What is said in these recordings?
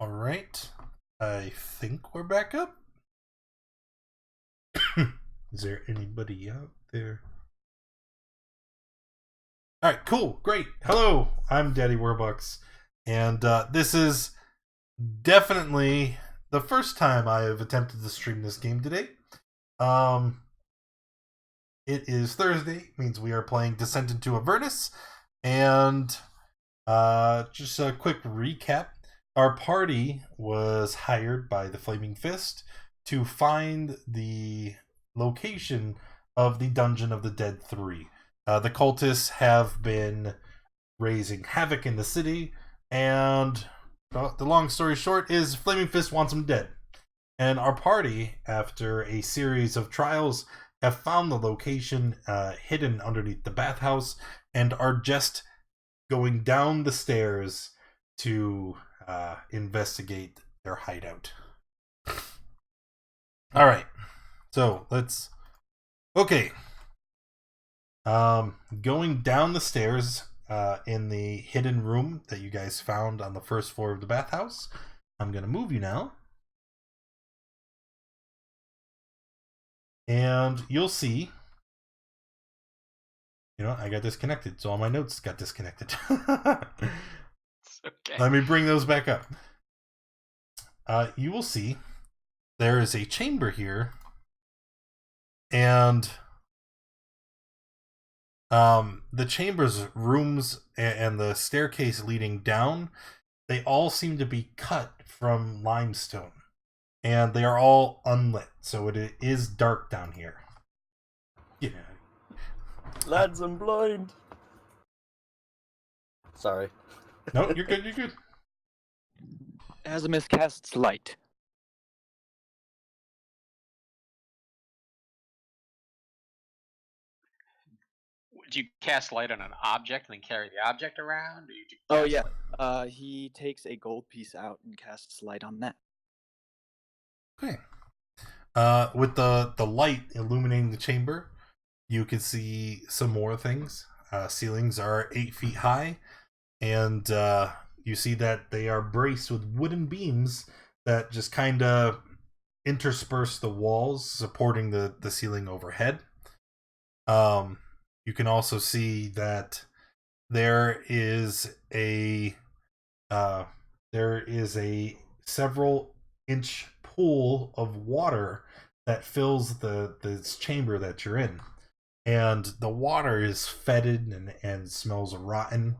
All right. I think we're back up. Is there anybody out there? All right, cool, great. Hello, I'm Daddy Warbucks, and this is definitely the first time I have attempted to stream this game today. It is Thursday, means we are playing Descent into Avernus, and just a quick recap. Our party was hired by the Flaming Fist to find the location of the Dungeon of the Dead 3. The cultists have been raising havoc in the city, and the long story short is Flaming Fist wants them dead. And our party, after a series of trials, have found the location hidden underneath the bathhouse and are just going down the stairs to investigate their hideout. All right, so let's. Okay, going down the stairs in the hidden room that you guys found on the first floor of the bathhouse. I'm gonna move you now, and you'll see. You know, I got disconnected, so all my notes got disconnected. Okay. Let me bring those back up. You will see there is a chamber here, and the chamber's rooms and the staircase leading down, they all seem to be cut from limestone, and they are all unlit, so it is dark down here. Yeah. Lads, I'm blind. Sorry. No, you're good, you're good. Azimuth casts light. Do you cast light on an object and then carry the object around? Or do you Oh cast yeah. light? He takes a gold piece out and casts light on that. Okay. With the light illuminating the chamber, you can see some more things. Ceilings are 8 feet high, and you see that they are braced with wooden beams that just kind of intersperse the walls, supporting the ceiling overhead. You can also see that there is a several inch pool of water that fills this chamber that you're in, and the water is fetid and smells rotten.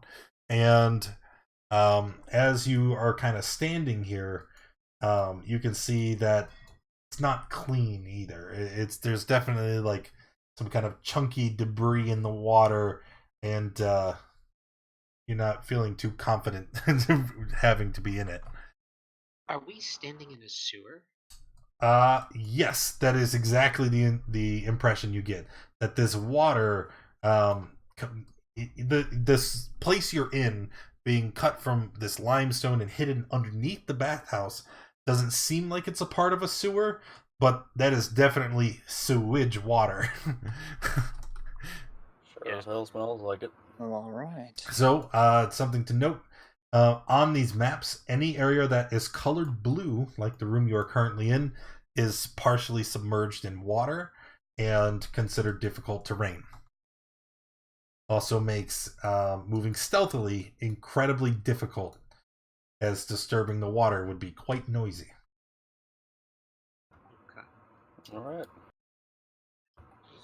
And as you are kind of standing here, you can see that it's not clean either. There's definitely like some kind of chunky debris in the water, and you're not feeling too confident having to be in it. Are we standing in a sewer? Yes, that is exactly the impression you get. That this water, this place you're in, being cut from this limestone and hidden underneath the bathhouse, doesn't seem like it's a part of a sewer, but that is definitely sewage water. Sure as hell smells like it. Oh, all right. So, something to note. On these maps, any area that is colored blue, like the room you are currently in, is partially submerged in water and considered difficult terrain. Also makes moving stealthily incredibly difficult, as disturbing the water would be quite noisy. Okay. Alright.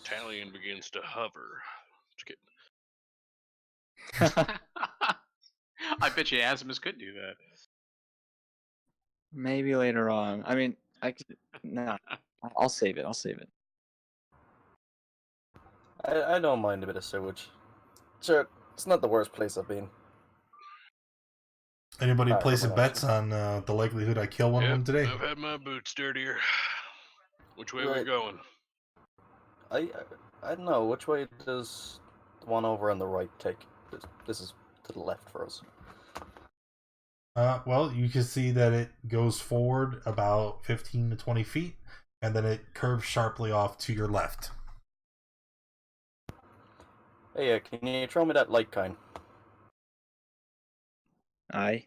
Talion begins to hover. Just kidding. I bet you Azimuth could do that. Maybe later on. I mean, nah. I'll save it. I'll save it. I don't mind a bit of sewage. Sure, it's not the worst place I've been. Anybody Alright, placing hold on. bets on the likelihood I kill one of them today? I've had my boots dirtier. Which way are we Right. going? I don't know, which way does the one over on the right take? This is to the left for us. Well, you can see that it goes forward about 15 to 20 feet, and then it curves sharply off to your left. Hey, can you throw me that light kind? Aye.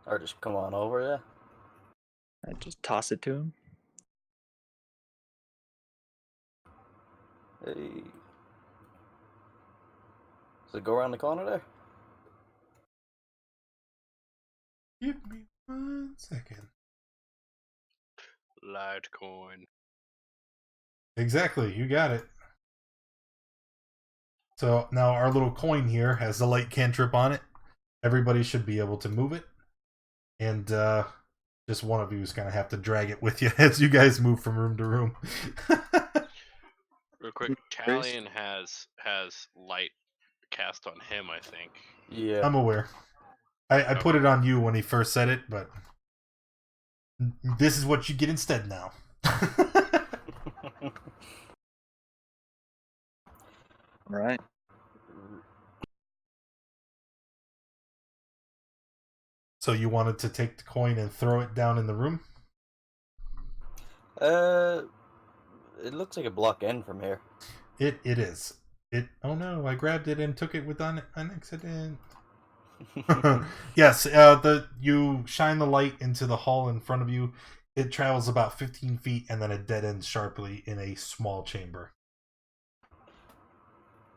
Or just come on over, yeah. I just toss it to him. Hey. Does it go around the corner there? Give me 1 second. Litecoin. Exactly, you got it. So now our little coin here has the light cantrip on it. Everybody should be able to move it. And just one of you is going to have to drag it with you as you guys move from room to room. Real quick, Talion has light cast on him, I think. Yeah. I'm aware. I put it on you when he first said it, but this is what you get instead now. All right. So you wanted to take the coin and throw it down in the room? It looks like a block end from here. It is. Oh no, I grabbed it and took it with an accident. Yes, you shine the light into the hall in front of you. It travels about 15 feet and then it dead ends sharply in a small chamber.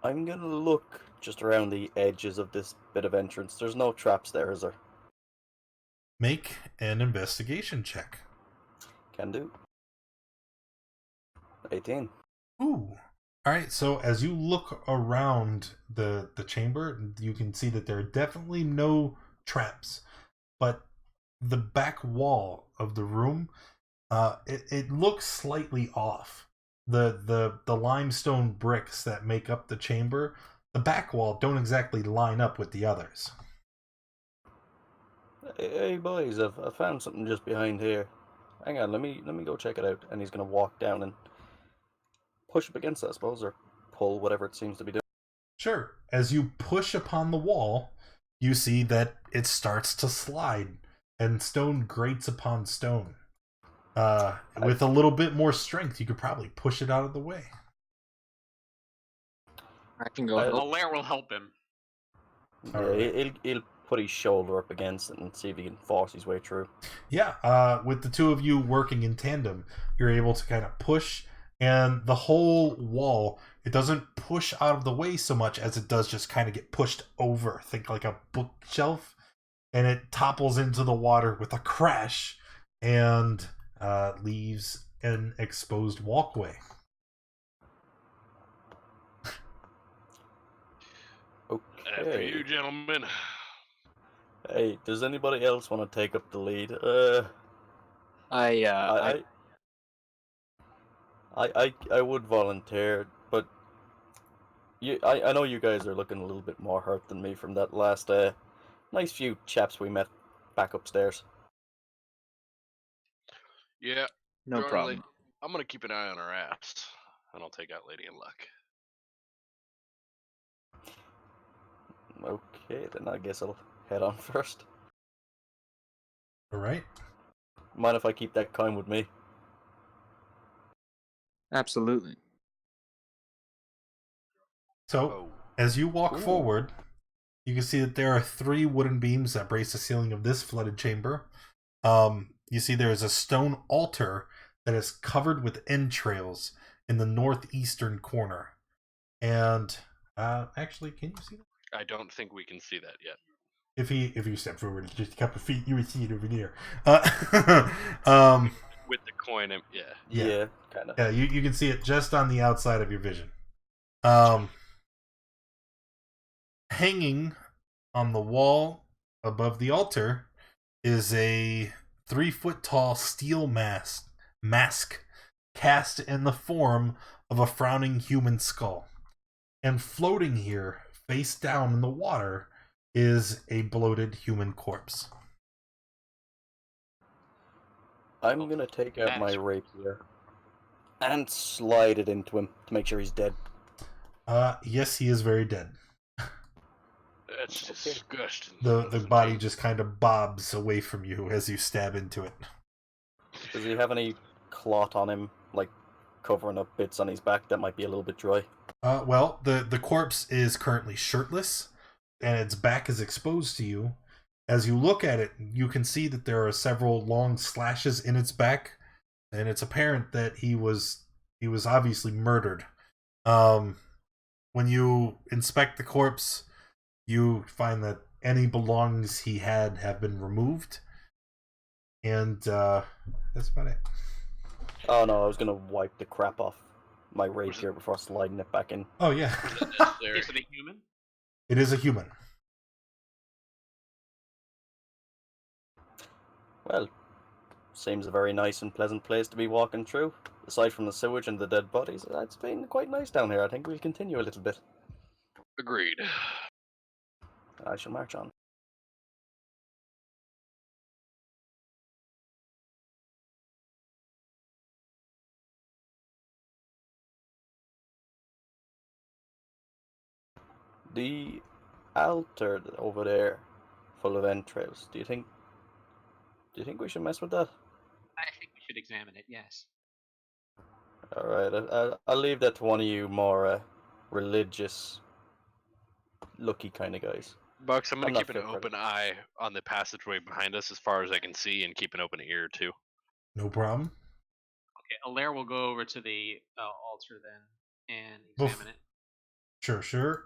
I'm gonna look just around the edges of this bit of entrance. There's no traps there, is there? Make an investigation check. Can do. 18. Ooh. Alright, so as you look around the chamber, you can see that there are definitely no traps. But the back wall of the room, it looks slightly off. The limestone bricks that make up the chamber, the back wall don't exactly line up with the others. Hey boys, I found something just behind here. Hang on, let me go check it out. And he's gonna walk down and push up against it, I suppose, or pull, whatever it seems to be doing. Sure. As you push upon the wall, you see that it starts to slide, and stone grates upon stone. With a little bit more strength, you could probably push it out of the way. I can go. Malaire will help him. Yeah, Alright. he'll put his shoulder up against it and see if he can force his way through. Yeah, with the two of you working in tandem, you're able to kind of push, and the whole wall, it doesn't push out of the way so much as it does just kind of get pushed over. Think like a bookshelf, and it topples into the water with a crash and leaves an exposed walkway. After you, Okay. gentlemen. Hey, does anybody else want to take up the lead? I I would volunteer, but I know you guys are looking a little bit more hurt than me from that last nice few chaps we met back upstairs. Yeah, no Jordan, problem. I'm gonna keep an eye on our ass, and I'll take out Lady in Luck. Okay, then I guess I'll head on first. All right. Mind if I keep that coin with me? Absolutely. So, Oh, as you walk Ooh. forward, you can see that there are 3 wooden beams that brace the ceiling of this flooded chamber. You see there is a stone altar that is covered with entrails in the northeastern corner. And actually, can you see that? I don't think we can see that yet. If you step forward just a couple of feet, you would see it over there. With the coin, yeah. Yeah. Kind of. Yeah, you can see it just on the outside of your vision. Hanging on the wall above the altar is a 3-foot tall steel mask cast in the form of a frowning human skull. And floating here, face down in the water, is a bloated human corpse. I'm gonna take out my That's- rapier and slide it into him to make sure he's dead. Yes, he is very dead. That's disgusting. The body just kind of bobs away from you as you stab into it. Does he have any clot on him, like covering up bits on his back that might be a little bit dry? Well, the corpse is currently shirtless, and its back is exposed to you, As you look at it, you can see that there are several long slashes in its back, and it's apparent that he was obviously murdered. When you inspect the corpse, you find that any belongings he had have been removed, and that's about it. Oh no, I was gonna wipe the crap off my rapier before sliding it back in. Oh yeah, Is it a human? it is a human. Well, seems a very nice and pleasant place to be walking through. Aside from the sewage and the dead bodies, it's been quite nice down here. I think we'll continue a little bit. Agreed. I shall march on. The altar over there, full of entrails. Do you think we should mess with that? I think we should examine it. Yes. All right, I'll leave that to one of you more religious, lucky kind of guys. Bucks, I'm I'm gonna not keep an fit for open eye on the passageway behind us as far as I can see, and keep an open ear too. No problem. Okay, Alaire will go over to the altar then and Bef- examine it. Sure.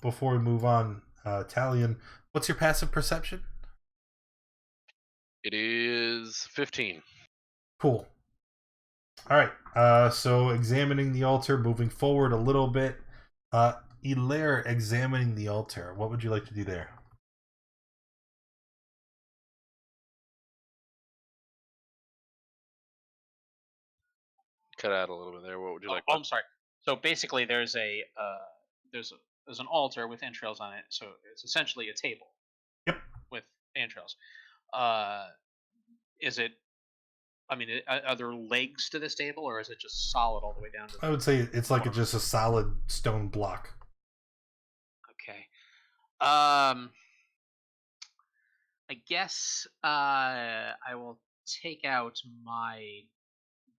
Before we move on, Talion, what's your passive perception? It is 15. Cool. All right. So examining the altar, moving forward a little bit. Alaire, examining the altar. What would you like to do there? Cut out a little bit there. What would you like? Oh, I'm sorry. So basically, there's an altar with entrails on it. So it's essentially a table. Yep. With entrails. Is it? I mean, are there legs to this table, or is it just solid all the way down to? I would say it's like just a solid stone block. Okay. I guess I will take out my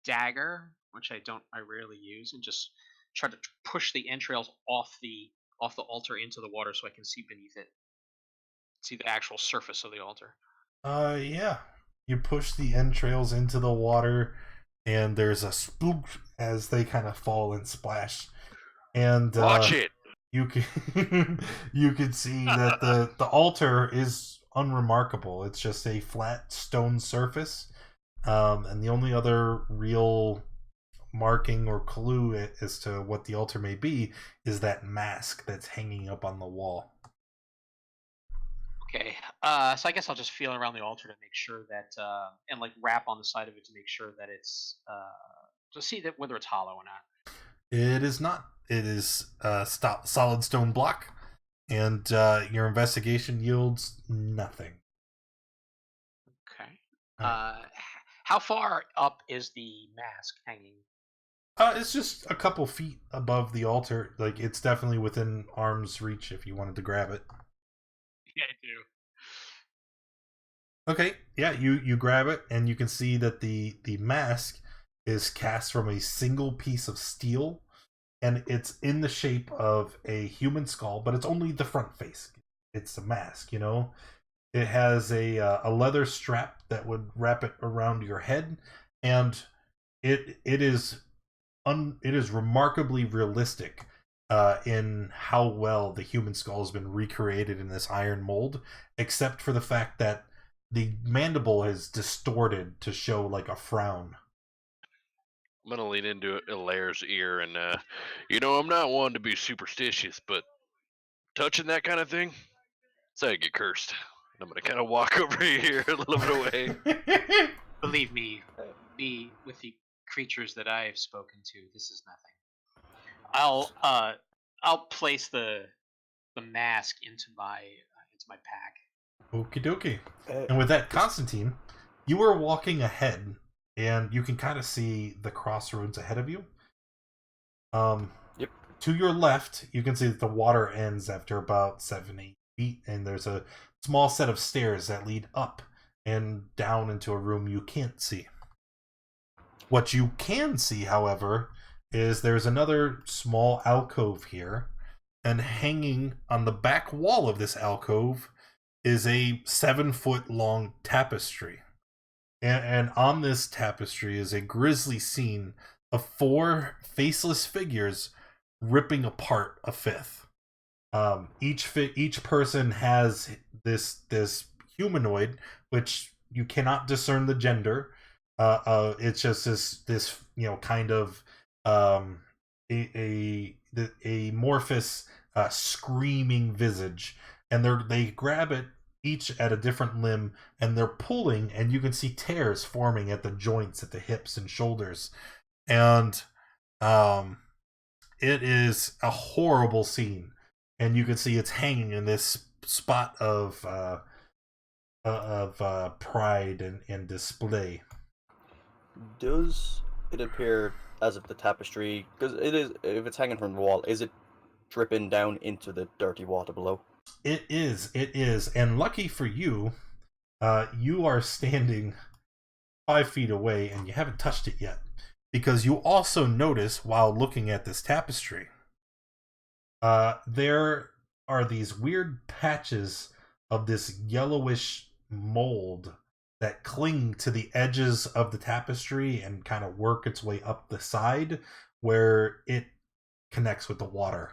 dagger, which I rarely use, and just try to push the entrails off the altar into the water so I can see beneath it. See the actual surface of the altar. Yeah. You push the entrails into the water, and there's a spook as they kind of fall and splash. And Watch it. You can you can see that the altar is unremarkable. It's just a flat stone surface, and the only other real marking or clue as to what the altar may be is that mask that's hanging up on the wall. Okay. So I guess I'll just feel around the altar to make sure that, and like rap on the side of it to make sure that it's, to see that whether it's hollow or not. It is not. It is a solid stone block, and your investigation yields nothing. Okay. Alright. How far up is the mask hanging? It's just a couple feet above the altar. Like, it's definitely within arm's reach if you wanted to grab it. Yeah, I do. Okay, yeah, you grab it, and you can see that the mask is cast from a single piece of steel, and it's in the shape of a human skull, but it's only the front face. It's a mask, you know? It has a leather strap that would wrap it around your head, and it is remarkably realistic in how well the human skull has been recreated in this iron mold, except for the fact that the mandible is distorted to show like a frown. I'm gonna lean into Alaire's ear and, I'm not one to be superstitious, but touching that kind of thing, it's how you get cursed. And I'm gonna kind of walk over here a little bit away. Believe me, with the creatures that I have spoken to, this is nothing. I'll place the mask into my pack. Okie dokie. And with that, Constantine, you were walking ahead, and you can kind of see the crossroads ahead of you. Yep. To your left, you can see that the water ends after about 7-8 feet, and there's a small set of stairs that lead up and down into a room you can't see. What you can see, however, is there's another small alcove here, and hanging on the back wall of this alcove is a 7-foot long tapestry. And on this tapestry is a grisly scene of 4 faceless figures ripping apart a fifth. Each person has this humanoid, which you cannot discern the gender. It's just this kind of a amorphous screaming visage, and they grab it each at a different limb, and they're pulling, and you can see tears forming at the joints at the hips and shoulders, and it is a horrible scene, and you can see it's hanging in this spot of pride and display. Does it appear as if the tapestry, because it is, if it's hanging from the wall, is it dripping down into the dirty water below? It is, and lucky for you, you are standing 5 feet away, and you haven't touched it yet, because you also notice while looking at this tapestry, there are these weird patches of this yellowish mold that cling to the edges of the tapestry and kind of work its way up the side where it connects with the water.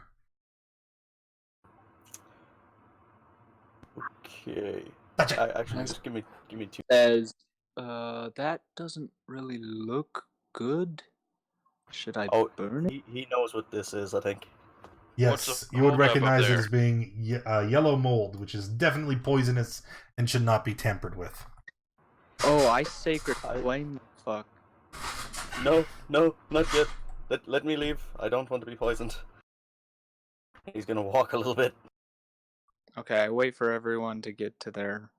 Okay. Touch it. Actually, just give me 2. Says, that doesn't really look good. Should I burn it? He knows what this is, I think. Yes, the you would hold up up recognize it there? as being yellow mold, which is definitely poisonous and should not be tampered with. Oh, I sacred flame. Fuck. No, not yet. Let me leave. I don't want to be poisoned. He's gonna walk a little bit. Okay, I wait for everyone to get to their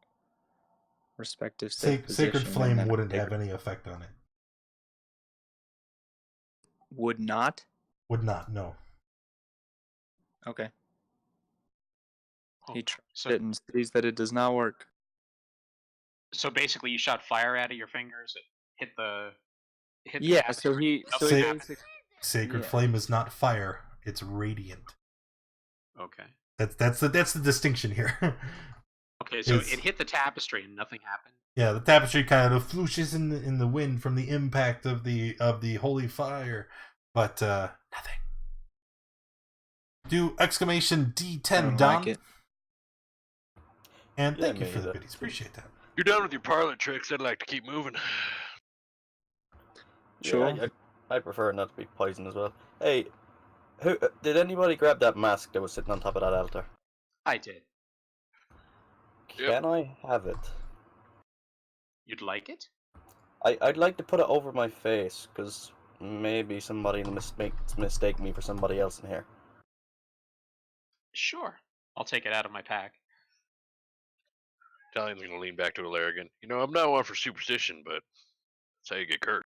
respective safe position. Sacred and flame then wouldn't take have it. any effect on it. Would not? Would not, no. Okay. Oh, He tried so, it and sees that it does not work. so basically, you shot fire out of your fingers. It hit the. Yeah, tapestry. so he. Up So the he Sa- tapestry. Sacred Yeah. flame is not fire; it's radiant. Okay. That's the distinction here. Okay, so It's- it hit the tapestry and nothing happened. Yeah, the tapestry kind of flooshes in the wind from the impact of the holy fire, but nothing. Do exclamation I D10, don't Don. like it. And Yeah, thank you me for the either. biddies. Appreciate that. You're done with your parlor tricks. I'd like to keep moving. Sure. Yeah, I prefer not to be poisoned as well. Hey, did anybody grab that mask that was sitting on top of that altar? I did. Yep. Can I have it? You'd like it? I'd like to put it over my face, because maybe somebody will mistake me for somebody else in here. Sure. I'll take it out of my pack. Italian's gonna lean back to Alaire again. You know, I'm not one for superstition, but that's how you get cursed.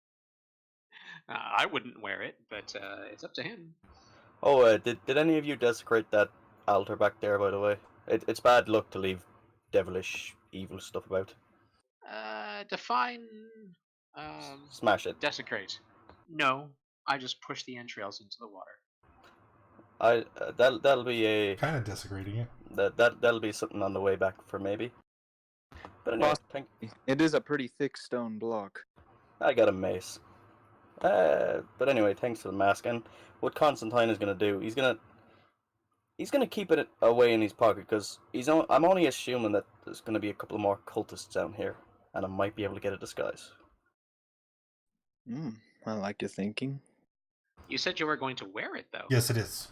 I wouldn't wear it, but it's up to him. Oh, did any of you desecrate that altar back there, by the way? It's bad luck to leave devilish, evil stuff about. Define. Smash it. Desecrate. No, I just push the entrails into the water. That'll be a Kind of desecrating it. that'll be something on the way back for maybe. But anyway, It is a pretty thick stone block. I got a mace. But anyway, thanks for the mask. And what Constantine is gonna do, he's gonna keep it away in his pocket, because I'm only assuming that there's gonna be a couple more cultists down here, and I might be able to get a disguise. I like your thinking. You said you were going to wear it, though. Yes, it is.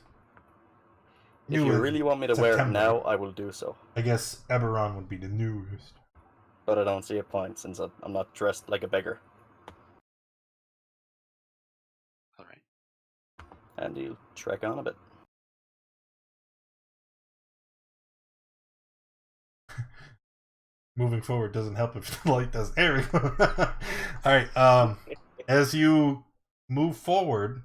If you New in really want me to wear it September. now, I will do so. I guess Eberron would be the newest. But I don't see a point, since I'm not dressed like a beggar. All right. And he'll trek on a bit. Moving forward doesn't help if the light does. There we go. Alright, as you move forward,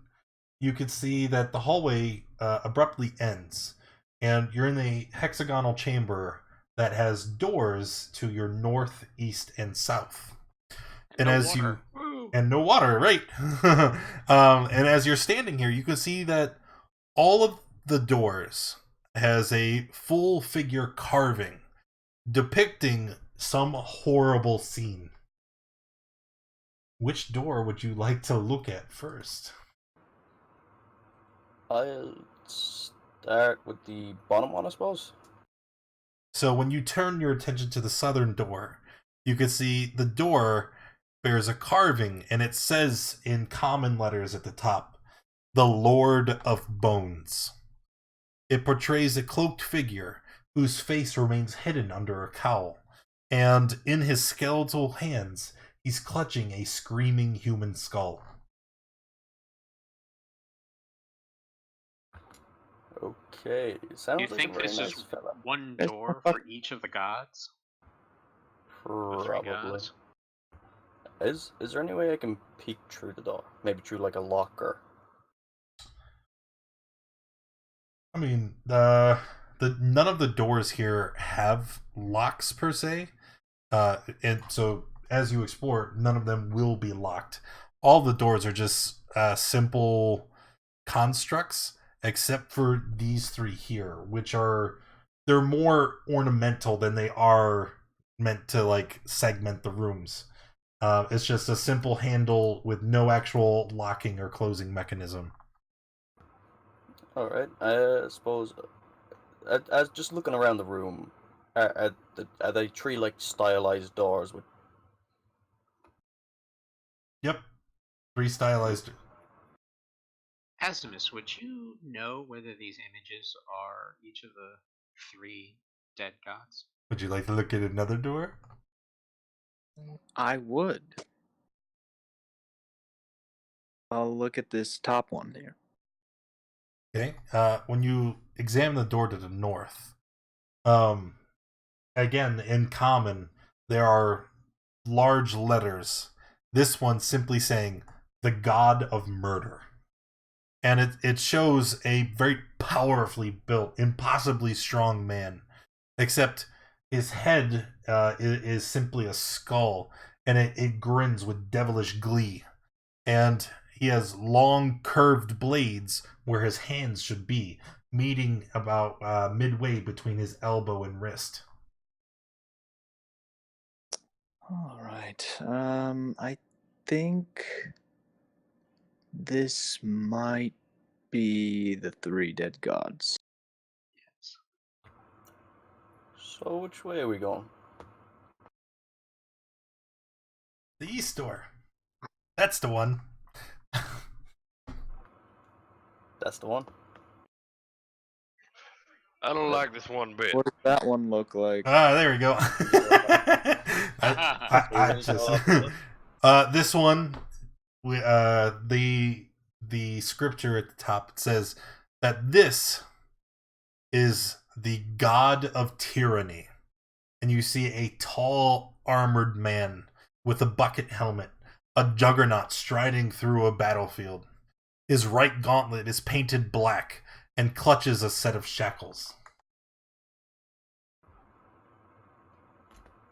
you can see that the hallway abruptly ends, and you're in a hexagonal chamber that has doors to your north, east, and south. And no as water. you Woo. and no water, right? And as you're standing here, you can see that all of the doors has a full figure carving depicting some horrible scene. Which door would you like to look at first? I'll start with the bottom one, I suppose. So when you turn your attention to the southern door, you can see the door bears a carving, and it says in common letters at the top, "The Lord of Bones." It portrays a cloaked figure whose face remains hidden under a cowl, and in his skeletal hands, he's clutching a screaming human skull. Okay, Do sounds you like think a very this nice is fella. one Yes, door fuck. for each of the gods? The three Probably. gods? Is there any way I can peek through the door? Maybe through like a locker. I mean, none of the doors here have locks per se, and so as you explore, none of them will be locked. All the doors are just simple constructs, except for these three here, which they're more ornamental than they are meant to like segment the rooms. It's just a simple handle with no actual locking or closing mechanism. Alright, I suppose. As just looking around the room, are they three like stylized doors with. Yep, three stylized. Pessimus, would you know whether these images are each of the three dead gods? Would you like to look at another door? I would. I'll look at this top one here. Okay. When you examine the door to the north, again in common, there are large letters. This one simply saying "The God of Murder," and it shows a very powerfully built, impossibly strong man. Except his head is simply a skull, and it grins with devilish glee. And he has long curved blades where his hands should be, meeting about midway between his elbow and wrist. All right. I think this might be the three dead gods. Yes. So which way are we going? The east door. That's the one. That's the one. I don't like this one bit. What does that one look like? Ah, there we go. I just this one, the scripture at the top, it says that this is the god of tyranny, and you see a tall armored man with a bucket helmet, a juggernaut striding through a battlefield. His right gauntlet is painted black and clutches a set of shackles.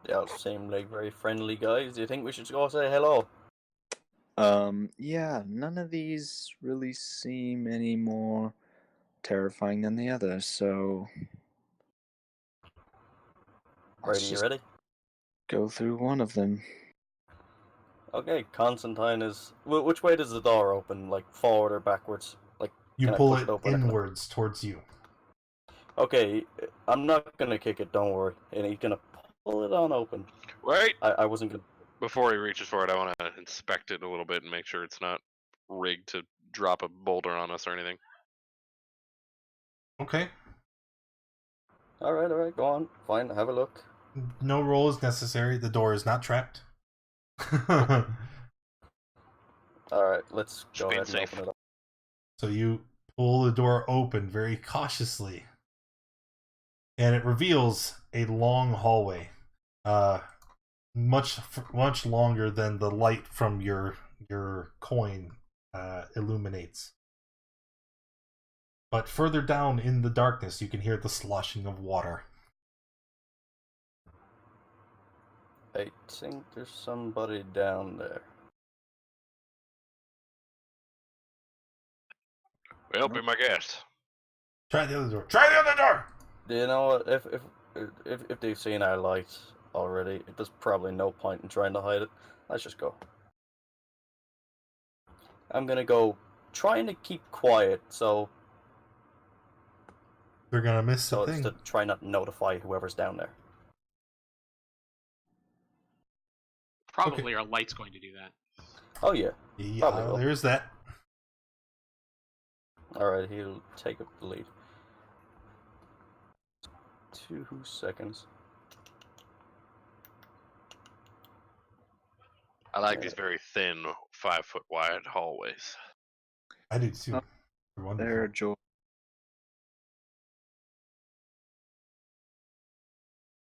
They all seem like very friendly guys. Do you think we should go say hello? Yeah, none of these really seem any more terrifying than the others, so let's Righty, you just ready? go through one of them. Okay, Constantine is. Which way does the door open? Like forward or backwards? Like You can I pull push it open? inwards towards you. Okay, I'm not gonna kick it. Don't worry. And he's gonna pull it on open. Wait! I wasn't gonna. Before he reaches for it, I want to inspect it a little bit and make sure it's not rigged to drop a boulder on us or anything. Okay. All right. Go on. Fine. Have a look. No roll is necessary. The door is not trapped. All right. Let's Just go being ahead and safe. open it up. So you pull the door open very cautiously, and it reveals a long hallway, much longer than the light from your coin illuminates. But further down in the darkness, you can hear the sloshing of water. I think there's somebody down there. Well, be my guest. Try the other door. Try the other door. Do you know what? if they've seen our light already, there's probably no point in trying to hide it. Let's just go. I'm gonna go trying to keep quiet, so They're gonna miss so the it's thing. to try not to notify whoever's down there. Probably our light's going to do that. Oh yeah. Probably Yeah, will. there's that. Alright, he'll take up the lead. 2 seconds. I like these very thin, 5-foot wide hallways. I do too. Oh, They're wonderful. There, Joel.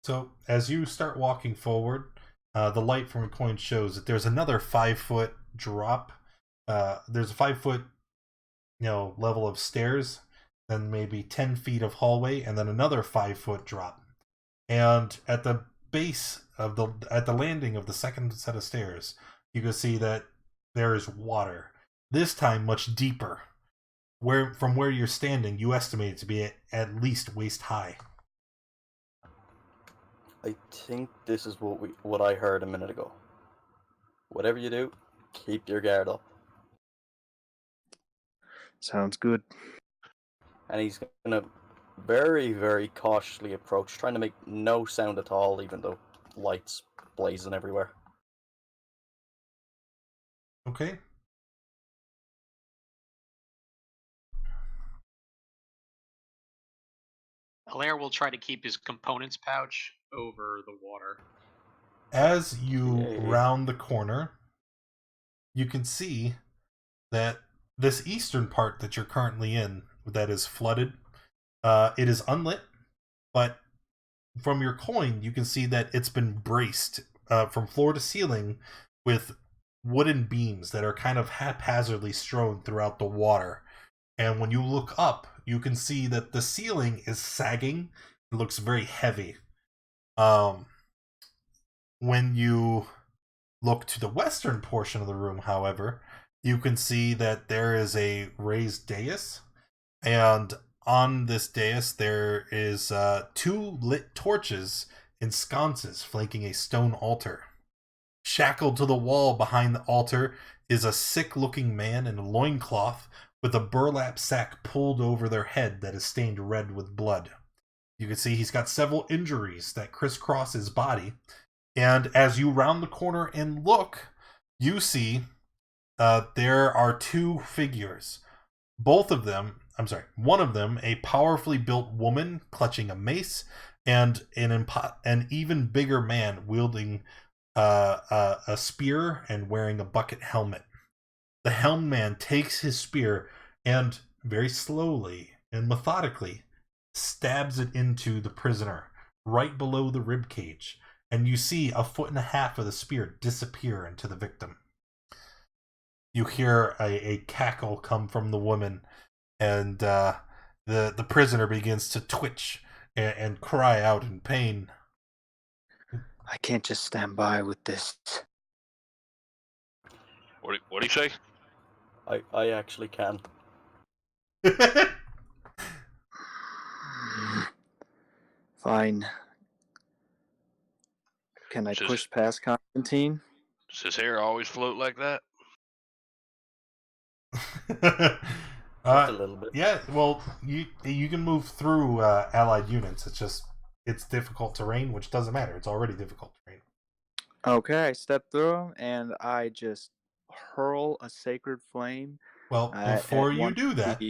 So as you start walking forward, the light from a coin shows that there's another 5-foot drop. There's a 5-foot, level of stairs, then maybe 10 feet of hallway, and then another 5-foot drop. And at the base of at the landing of the second set of stairs, you can see that there is water. This time much deeper. From where you're standing, you estimate it to be at least waist high. I think this is what I heard a minute ago. Whatever you do, keep your guard up. Sounds good. And he's gonna very, very cautiously approach, trying to make no sound at all, even though lights blazing everywhere. Okay. Alair will try to keep his components pouch over the water. As you Yay. round the corner, you can see that this eastern part that you're currently in, that is flooded, it is unlit, but from your coin, you can see that it's been braced from floor to ceiling with wooden beams that are kind of haphazardly strewn throughout the water. And when you look up, you can see that the ceiling is sagging. It looks very heavy. When you look to the western portion of the room, however, you can see that there is a raised dais. And on this dais, there is 2 lit torches in sconces flanking a stone altar. Shackled to the wall behind the altar is a sick-looking man in a loincloth with a burlap sack pulled over their head that is stained red with blood. You can see he's got several injuries that crisscross his body. And as you round the corner and look, you see there are 2 figures. One of them, a powerfully built woman clutching a mace, and an even bigger man wielding a spear and wearing a bucket helmet. The helmed man takes his spear and very slowly and methodically stabs it into the prisoner right below the rib cage, and you see 1.5 feet of the spear disappear into the victim. You hear a cackle come from the woman, and the prisoner begins to twitch and cry out in pain. I can't just stand by with this. What do you say? I actually can. Fine. Can I push past Constantine? Does his hair always float like that? Just a little bit. Yeah, well, you can move through allied units. It's difficult terrain, which doesn't matter. It's already difficult terrain. Okay, I step through him and I just hurl a sacred flame. Well, before you do that,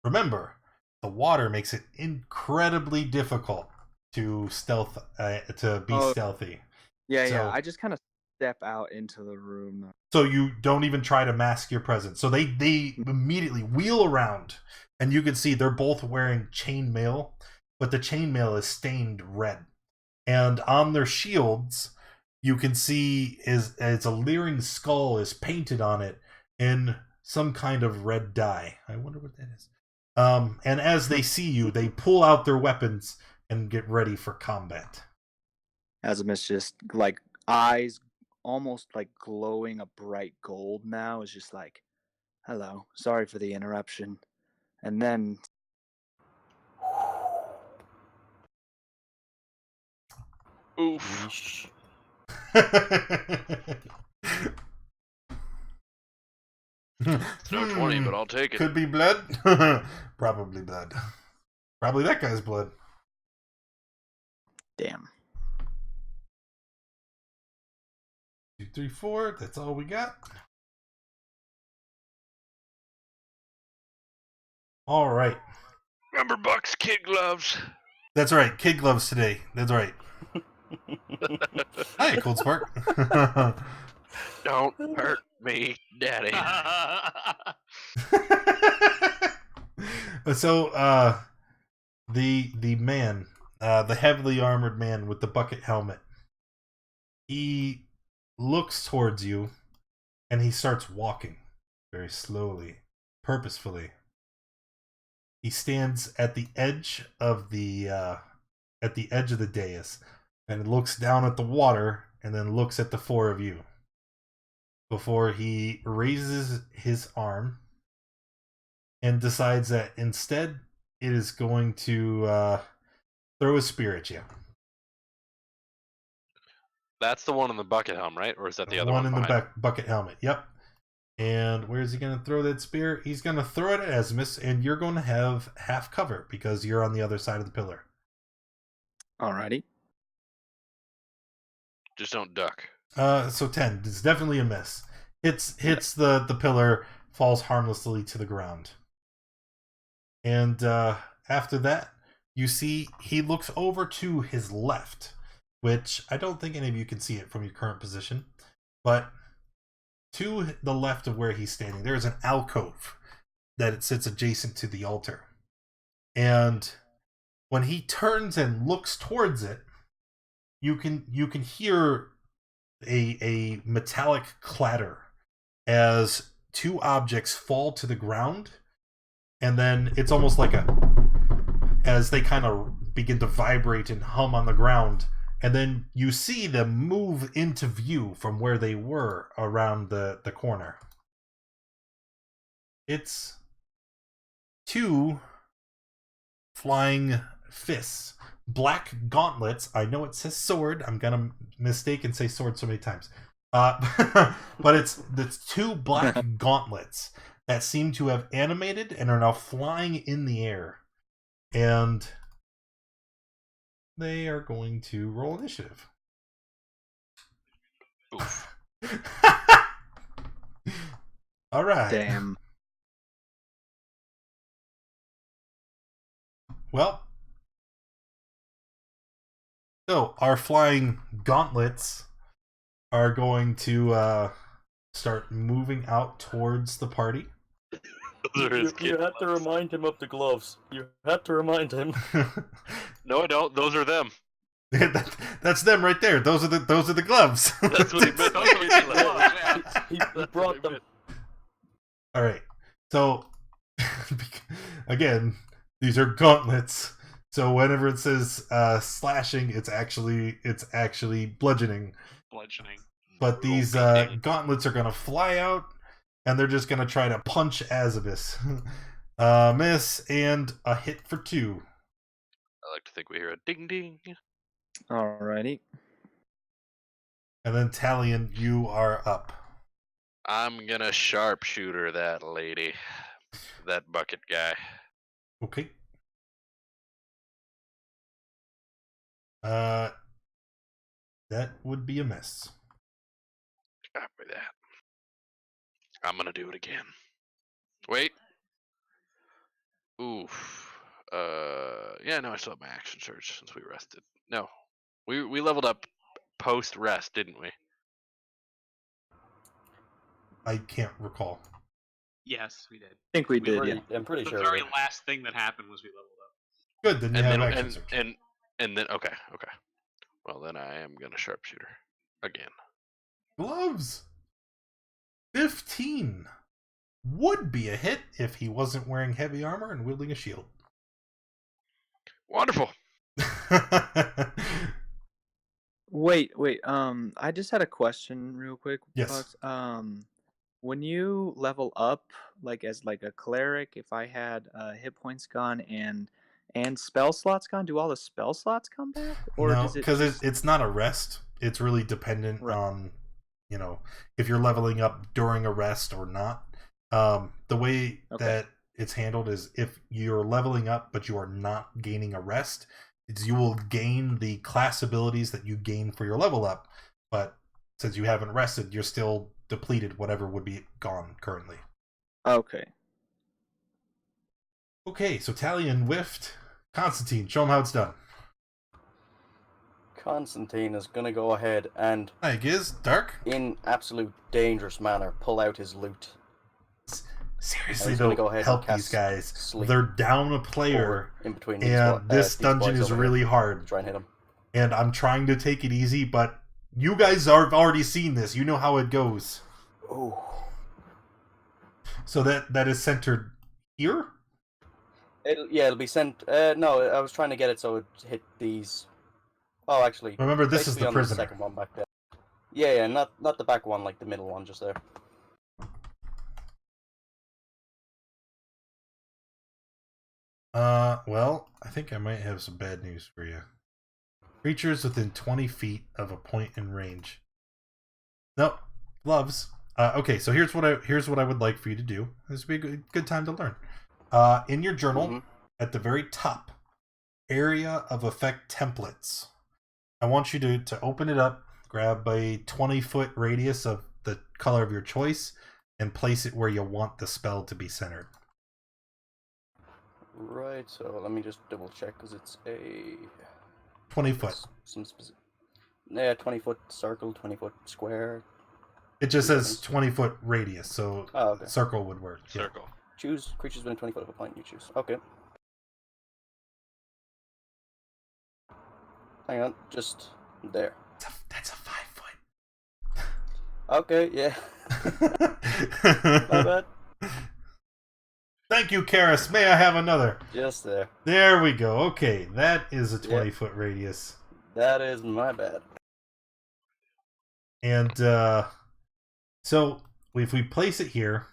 remember, the water makes it incredibly difficult to stealthy. Yeah. I just kind of step out into the room. So you don't even try to mask your presence. So they immediately wheel around, and you can see they're both wearing chainmail, but the chainmail is stained red. And on their shields, you can see it's a leering skull is painted on it in some kind of red dye. I wonder what that is. And as they see you, they pull out their weapons and get ready for combat. Azimuth's just like eyes almost like glowing a bright gold now. Is just like, hello, sorry for the interruption. And then Oof. Yeesh. It's no 20, but I'll take it. Could be blood. Probably blood. Probably that guy's blood. Damn. 2, 3, 4. That's all we got. All right. Remember Buck's kid gloves. That's right. Kid gloves today. That's right. Hi, Cold Spark. Don't hurt me, Daddy. So, the man, the heavily armored man with the bucket helmet, he looks towards you, and he starts walking very slowly, purposefully. He stands at the edge of the dais, and looks down at the water, and then looks at the four of you. Before he raises his arm and decides that instead it is going to throw a spear at you. That's the one in the bucket helm, right? Or is that the other one in the behind? bucket helmet. Yep. And where's he going to throw that spear? He's going to throw it at Asmus, and you're going to have half cover because you're on the other side of the pillar. Alrighty. Just don't duck. So 10. It's definitely a miss. Hits the pillar, falls harmlessly to the ground. And after that, you see he looks over to his left, which I don't think any of you can see it from your current position, but to the left of where he's standing, there's an alcove that it sits adjacent to the altar. And when he turns and looks towards it, you can hear a metallic clatter as two objects fall to the ground, and then it's almost like as they kind of begin to vibrate and hum on the ground, and then you see them move into view from where they were around the corner. It's two flying fists, black gauntlets. I know it says sword. I'm gonna mistake and say sword so many times. But it's two black gauntlets that seem to have animated and are now flying in the air. And they are going to roll initiative. Oof. All right. Damn. Well, so our flying gauntlets are going to start moving out towards the party. You had to remind him of the gloves. You had to remind him. No, I don't. Those are them. That's them right there. Those are the gloves. That's what he meant. He brought them. All right. So again, these are gauntlets. So whenever it says slashing, it's actually bludgeoning. Bludgeoning. But these gauntlets are gonna fly out, and they're just gonna try to punch Azabus. Miss and a hit for 2. I like to think we hear a ding ding. Alrighty. And then Talion, you are up. I'm gonna sharpshooter that lady. That bucket guy. Okay. That would be a miss. Copy that. I'm gonna do it again. Wait. Oof. Yeah, no, I still have my action surge since we rested. No. We leveled up post rest, didn't we? I can't recall. Yes, we did. I think we did, Pretty- yeah. I'm pretty The sure. very last thing that happened was we leveled up. Good, then you And have then action surge. and then okay. Well, then I am gonna sharpshooter again. Gloves. 15 would be a hit if he wasn't wearing heavy armor and wielding a shield. Wonderful. Wait. I just had a question real quick. Yes. Bucks. When you level up, like as like a cleric, if I had hit points gone and and spell slots gone? Do all the spell slots come back, or No, does it? because Just... it's not a rest. It's really dependent Right. on, if you're leveling up during a rest or not. The way Okay. that it's handled is if you're leveling up but you are not gaining a rest, you will gain the class abilities that you gain for your level up. But since you haven't rested, you're still depleted. Whatever would be gone currently. Okay. Okay, so Tally and Whiffed. Constantine, show them how it's done. Constantine is going to go ahead and, Hi, Giz. Dark? in absolute dangerous manner, pull out his loot. Seriously, he's gonna though, go ahead and help cast these guys. Sleep They're down a player, in between these and this these dungeon boys is over really here. hard. Try and hit him. And I'm trying to take it easy, but you guys have already seen this. You know how it goes. Oh. So that is centered here? It'll be sent. No, I was trying to get it so it hit these. Oh, actually. Remember, this is basically the on prisoner. The second one back there. Yeah, not the back one, like the middle one, just there. Well, I think I might have some bad news for you. Creatures within 20 feet of a point in range. Nope. Gloves. Okay, so here's what I would like for you to do. This would be a good time to learn. In your journal, at the very top, area of effect templates. I want you to open it up, grab a 20-foot radius of the color of your choice, and place it where you want the spell to be centered. Right, so let me just double check, because it's a... 20 foot. Some specific... Yeah, 20-foot circle, 20-foot square. It just says 20-foot radius, so okay. Circle would work. Circle. Choose creatures within 20 foot of a point you choose. Okay. Hang on, just there. That's a 5 foot. Okay, yeah. My bad. Thank you, Karis. May I have another? Just there. There we go. Okay, that is a 20-foot radius. That is my bad. And so if we place it here,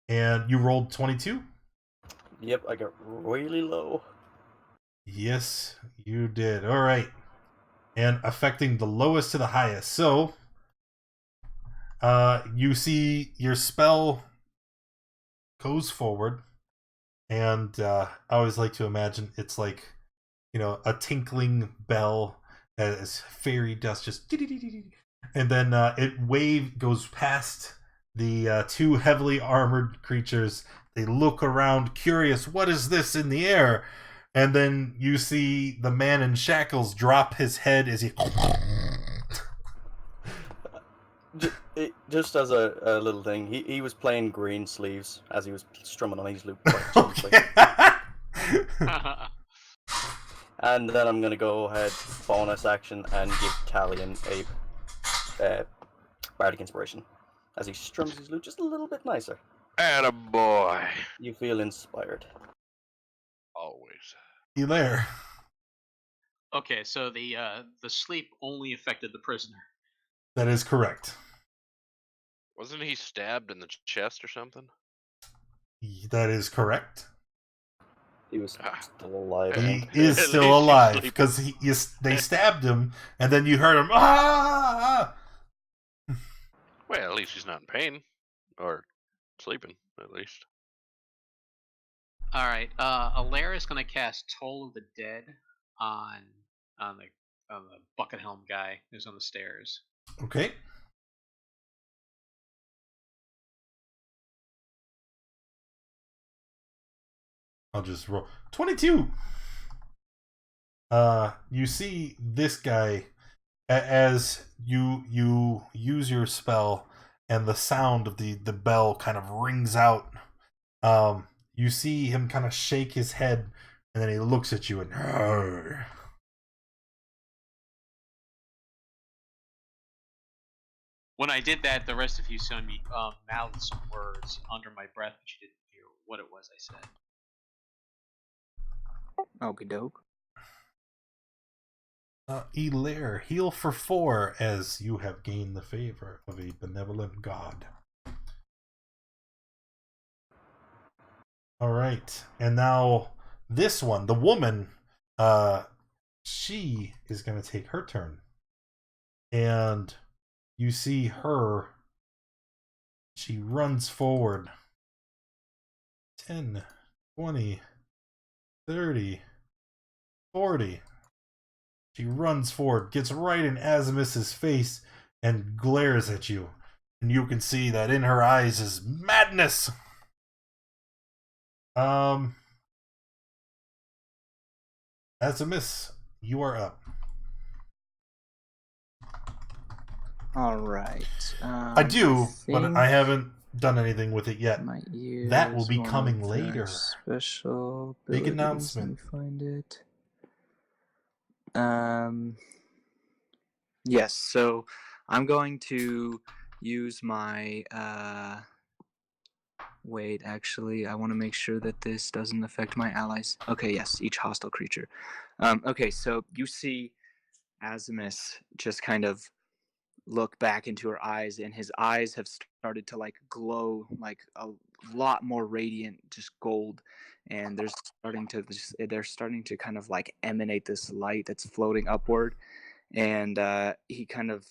and you rolled 22? Yep, I got really low. Yes, you did. All right. And affecting the lowest to the highest. So you see your spell goes forward, and I always like to imagine it's like, a tinkling bell as fairy dust just, and then it goes past the two heavily armored creatures. They look around curious, what is this in the air? And then you see the man in shackles drop his head as he Just as a little thing, he was playing green sleeves as he was strumming on his loop. Okay. And then I'm going to go ahead, bonus action, and give Talion a Bardic Inspiration. As he strums his lute just a little bit nicer. Attaboy. You feel inspired. Always. You there? Okay, so the sleep only affected the prisoner. That is correct. Wasn't he stabbed in the chest or something? That is correct. He was still alive. I He think. is At still least he's alive sleeping. because they stabbed him, and then you heard him. Ah! Well, at least he's not in pain. Or sleeping, at least. All right, Alaire is going to cast Toll of the Dead on the bucket helm guy who's on the stairs. Okay. I'll just roll 22. You see this guy as you use your spell, and the sound of the bell kind of rings out. You see him kind of shake his head, and then he looks at you and. Arr. When I did that, the rest of you saw me mouth some words under my breath, but you didn't hear what it was I said. Okie doke. Elaire, heal for 4 as you have gained the favor of a benevolent god. Alright, and now this one, the woman, she is going to take her turn. And you see her. She runs forward. 10, 20, 30, 40. She runs forward, gets right in Azimus's face, and glares at you. And you can see that in her eyes is madness. Azimus, you are up. All right. I do, but I haven't done anything with it yet. That will be coming later. Special big abilities. announcement. Let me find it. Yes. So I'm going to use my. Wait, actually, I want to make sure that this doesn't affect my allies. Okay, yes, each hostile creature. Okay, so you see Azimus just kind of look back into her eyes, and his eyes have started to like glow like a lot more radiant, just gold, and they're starting to kind of like emanate this light that's floating upward, and he kind of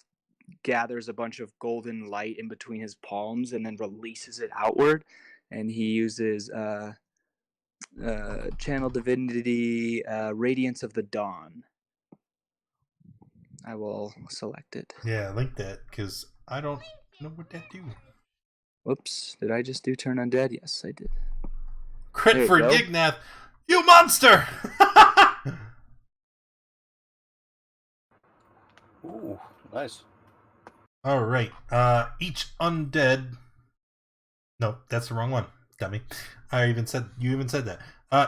gathers a bunch of golden light in between his palms and then releases it outward, and he uses channel divinity, radiance of the dawn. I will select it. Yeah, link that, because I don't know what that do. Whoops, did I just do turn undead? Yes, I did. Crit for Gignath. You monster! Ooh, nice. All right. Each undead. No, that's the wrong one. Dummy. You even said that.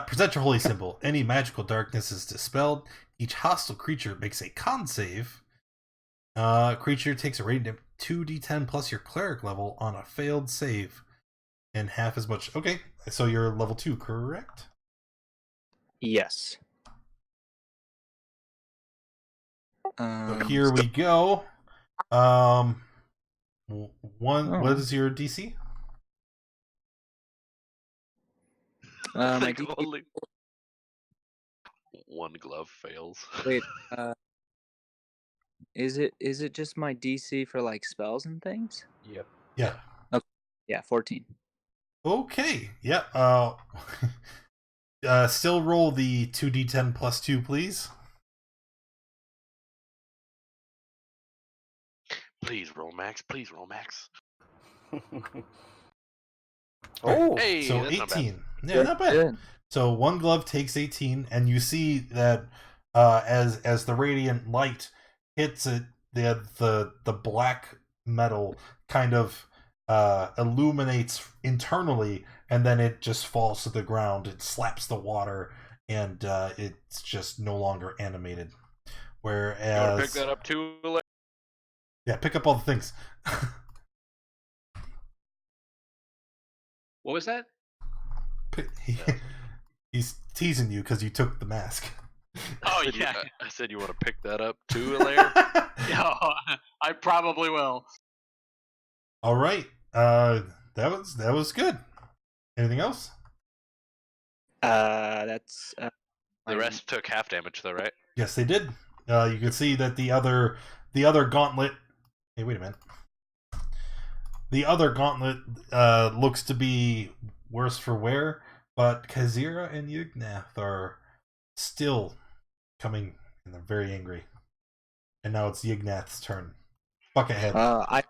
Present your holy symbol. Any magical darkness is dispelled. Each hostile creature makes a con save. Creature takes a rating of 2d10 plus your cleric level on a failed save, and half as much. Okay, so you're level 2, correct? Yes. So here we go. What is your DC? My Like only one glove fails. Wait, is it just my DC for like spells and things? Yep. Yeah. Okay. Yeah, 14. Okay. Yeah. Still roll the 2d10 plus 2, please. Please roll max. Please roll max. Oh, Hey, so that's 18. Not Yeah, not bad. Good. So one glove takes 18, and you see that as the radiant light hits it, the black metal kind of illuminates internally, and then it just falls to the ground. It slaps the water, and it's just no longer animated. Whereas, You want to pick that up too? yeah, pick up all the things. What was that? He's teasing you because you took the mask. Oh, said yeah. I said you want to pick that up too, Alaire? Yeah, I probably will. All right. That was good. Anything else? That's The rest took half damage though, right? Yes, they did. You can see that the other gauntlet. Hey, wait a minute. The other gauntlet looks to be worse for wear, but Kazira and Yugnath are still coming, and they're very angry. And now it's Yugnath's turn. Bucket head. I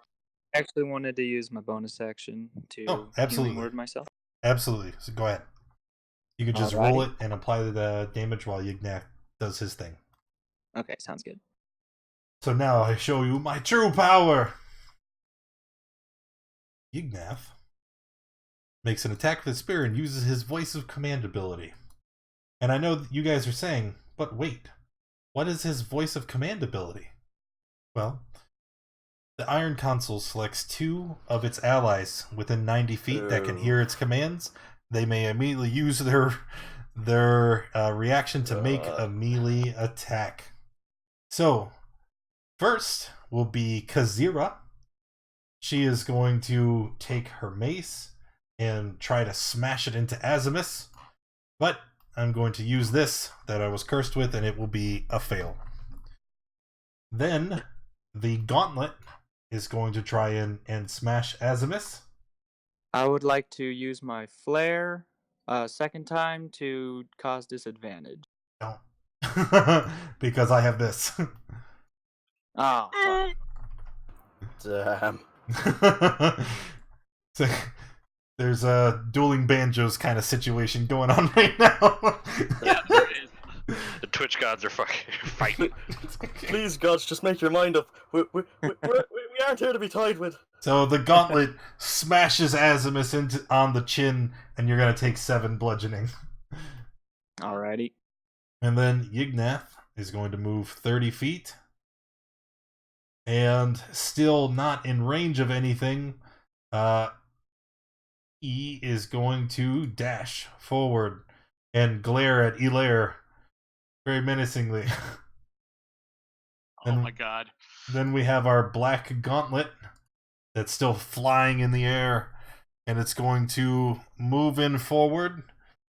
actually wanted to use my bonus action to absolutely. healing word myself. Absolutely. So go ahead. You can just roll it and apply the damage while Yugnath does his thing. Okay, sounds good. So now I show you my true power. Yugnath makes an attack with his spear and uses his voice of command ability. And I know that you guys are saying, but wait, what is his voice of command ability? Well, the Iron Console selects 2 of its allies within 90 feet that can hear its commands. They may immediately use their reaction to make a melee attack. So, first will be Kazira. She is going to take her mace and try to smash it into Azimus. But I'm going to use this that I was cursed with, and it will be a fail. Then the gauntlet is going to try and smash Azimus. I would like to use my flare second time to cause disadvantage. Don't. Because I have this. Oh, Damn. So, there's a dueling banjos kind of situation going on right now. Yeah, there is. The Twitch gods are fucking fighting. Please, gods, just make your mind up. We aren't here to be tied with. So the gauntlet smashes Azimus on the chin, and you're going to take 7 bludgeoning. alrighty. And then Yignath is going to move 30 feet. And still not in range of anything, E is going to dash forward and glare at Elaire very menacingly. Oh my god. Then we have our black gauntlet that's still flying in the air, and it's going to move in forward,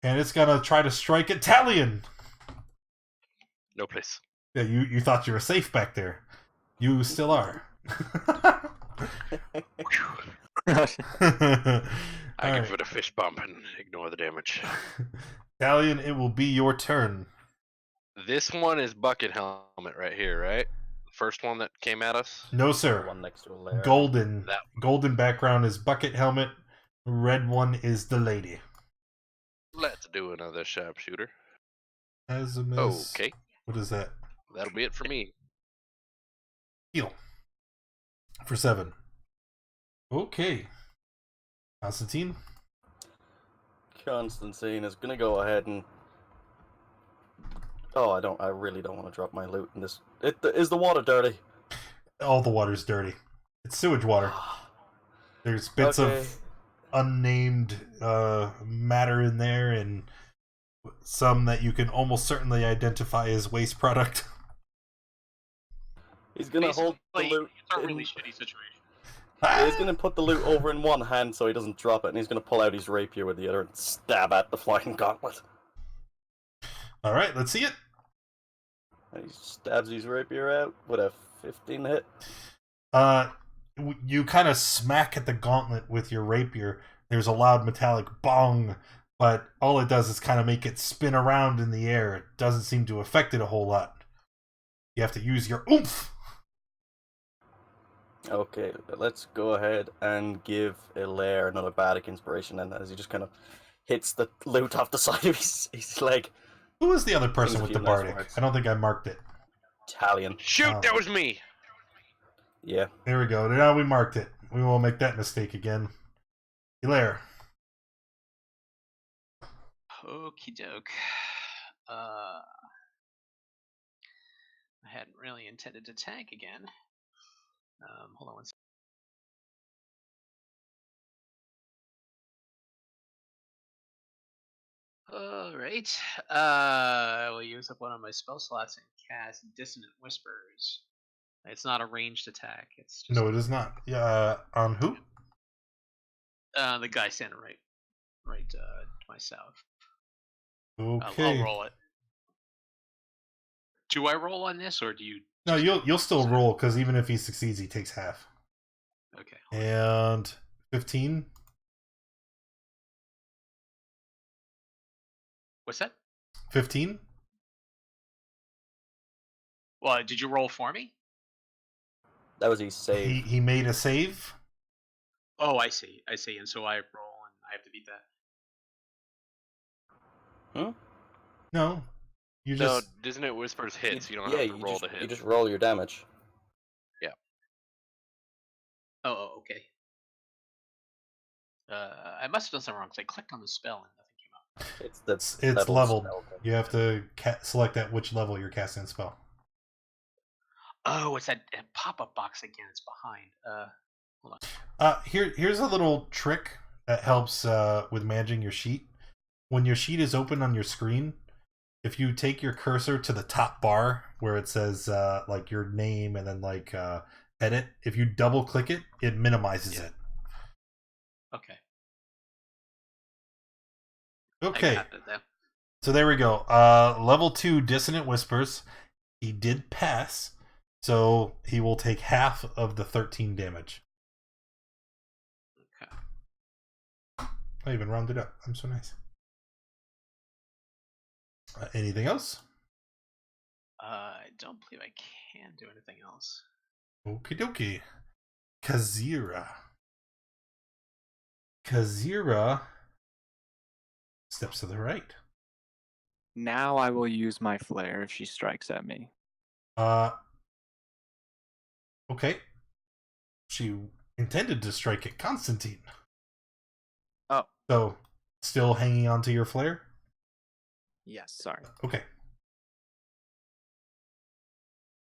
and it's going to try to strike at Talion. No place. Yeah, you thought you were safe back there. You still are. I can put a fist bump and ignore the damage. Talion, it will be your turn. This one is bucket helmet right here, right? The first one that came at us. No, The sir. one next to a lair. Golden. That- Golden background is bucket helmet. Red one is the lady. Let's do another sharpshooter. Azimus. Okay, What is that? that'll be it for me. Heal. For 7. Okay. Constantine. Constantine is gonna go ahead and. Oh, I really don't want to drop my loot in this. Is the water dirty? All the water's dirty. It's sewage water. There's bits Okay. of unnamed matter in there, and some that you can almost certainly identify as waste product. He's gonna hold the Basically, loot. it's a in- really shitty situation. He's gonna put the loot over in one hand so he doesn't drop it, and he's gonna pull out his rapier with the other and stab at the flying gauntlet. All right, let's see it. And he stabs his rapier out with a 15 hit. You kind of smack at the gauntlet with your rapier. There's a loud metallic bong, but all it does is kind of make it spin around in the air. It doesn't seem to affect it a whole lot. You have to use your oomph. Okay, let's go ahead and give Elaire another Bardic Inspiration, and as he just kind of hits the loot off the side of his leg. Who is the other person Things with the feel nice bardic? words. I don't think I marked it. Talion. Shoot, Oh. that was me. Yeah. There we go. Now we marked it. We won't make that mistake again. Hilaire. Okie doke. I hadn't really intended to tank again. Hold on one second. Alright. I will use up one of my spell slots and cast Dissonant Whispers. It's not a ranged attack. It's just No, it is not. Yeah, on who? the guy standing right to my south. Okay. I'll roll it. Do I roll on this, or do you? No, you'll still roll, because even if he succeeds, he takes half. Okay. And 15. What's that? 15. Well, did you roll for me? That was his save. He made a save. Oh, I see. I see. And so I roll, and I have to beat that. No. You No, just doesn't it whispers hits? You don't yeah, have to you roll just, the hit. you just roll your damage. Oh, okay. I must have done something wrong because I clicked on the spell and nothing came up. it's leveled. spell. You have to select at which level you're casting the spell. Oh, it's that pop-up box again. It's behind. Here's a little trick that helps with managing your sheet. When your sheet is open on your screen, if you take your cursor to the top bar where it says like your name and then like edit, if you double click it, it minimizes it. Okay. Okay, I got it there. So there we go. Level 2 Dissonant Whispers. He did pass, so he will take half of the 13 damage. Okay. I even rounded up. I'm so nice. Anything else? I don't believe I can do anything else. Okie dokie. Kazira. Kazira steps to the right. Now I will use my flare if she strikes at me. Okay. She intended to strike at Constantine. Oh. So, still hanging on to your flare? Yes, sorry. Okay.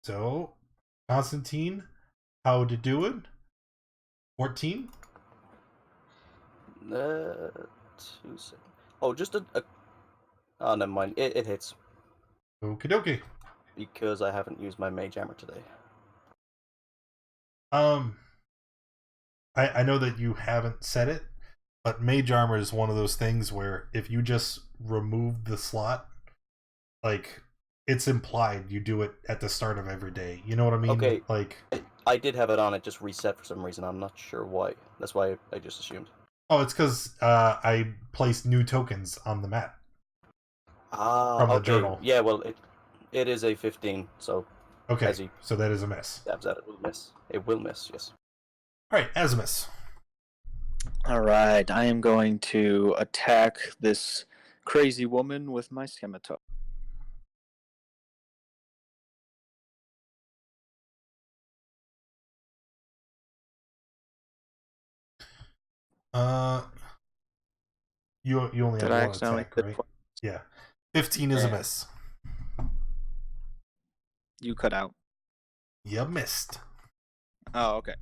So, Constantine, how to do it? 14? 2 seconds. Oh, just a... Oh, never mind. It hits. Okie dokie. Because I haven't used my mage armor today. I know that you haven't said it, but mage armor is one of those things where if you just remove the slot, like, it's implied you do it at the start of every day. You know what I mean? Okay. Like, I did have it on. It just reset for some reason. I'm not sure why. That's why I just assumed. oh, it's because I placed new tokens on the map. From the journal. Yeah, well, it is a 15, so... Okay, As he so that is a miss. stabs at it, will miss. It will miss, yes. Alright, Azimus. Alright, I am going to attack this crazy woman with my scimitar. You only Did have I one accidentally attack, hit right? twice? Yeah. 15 is a Yeah. miss. You cut out. You missed. Oh, okay.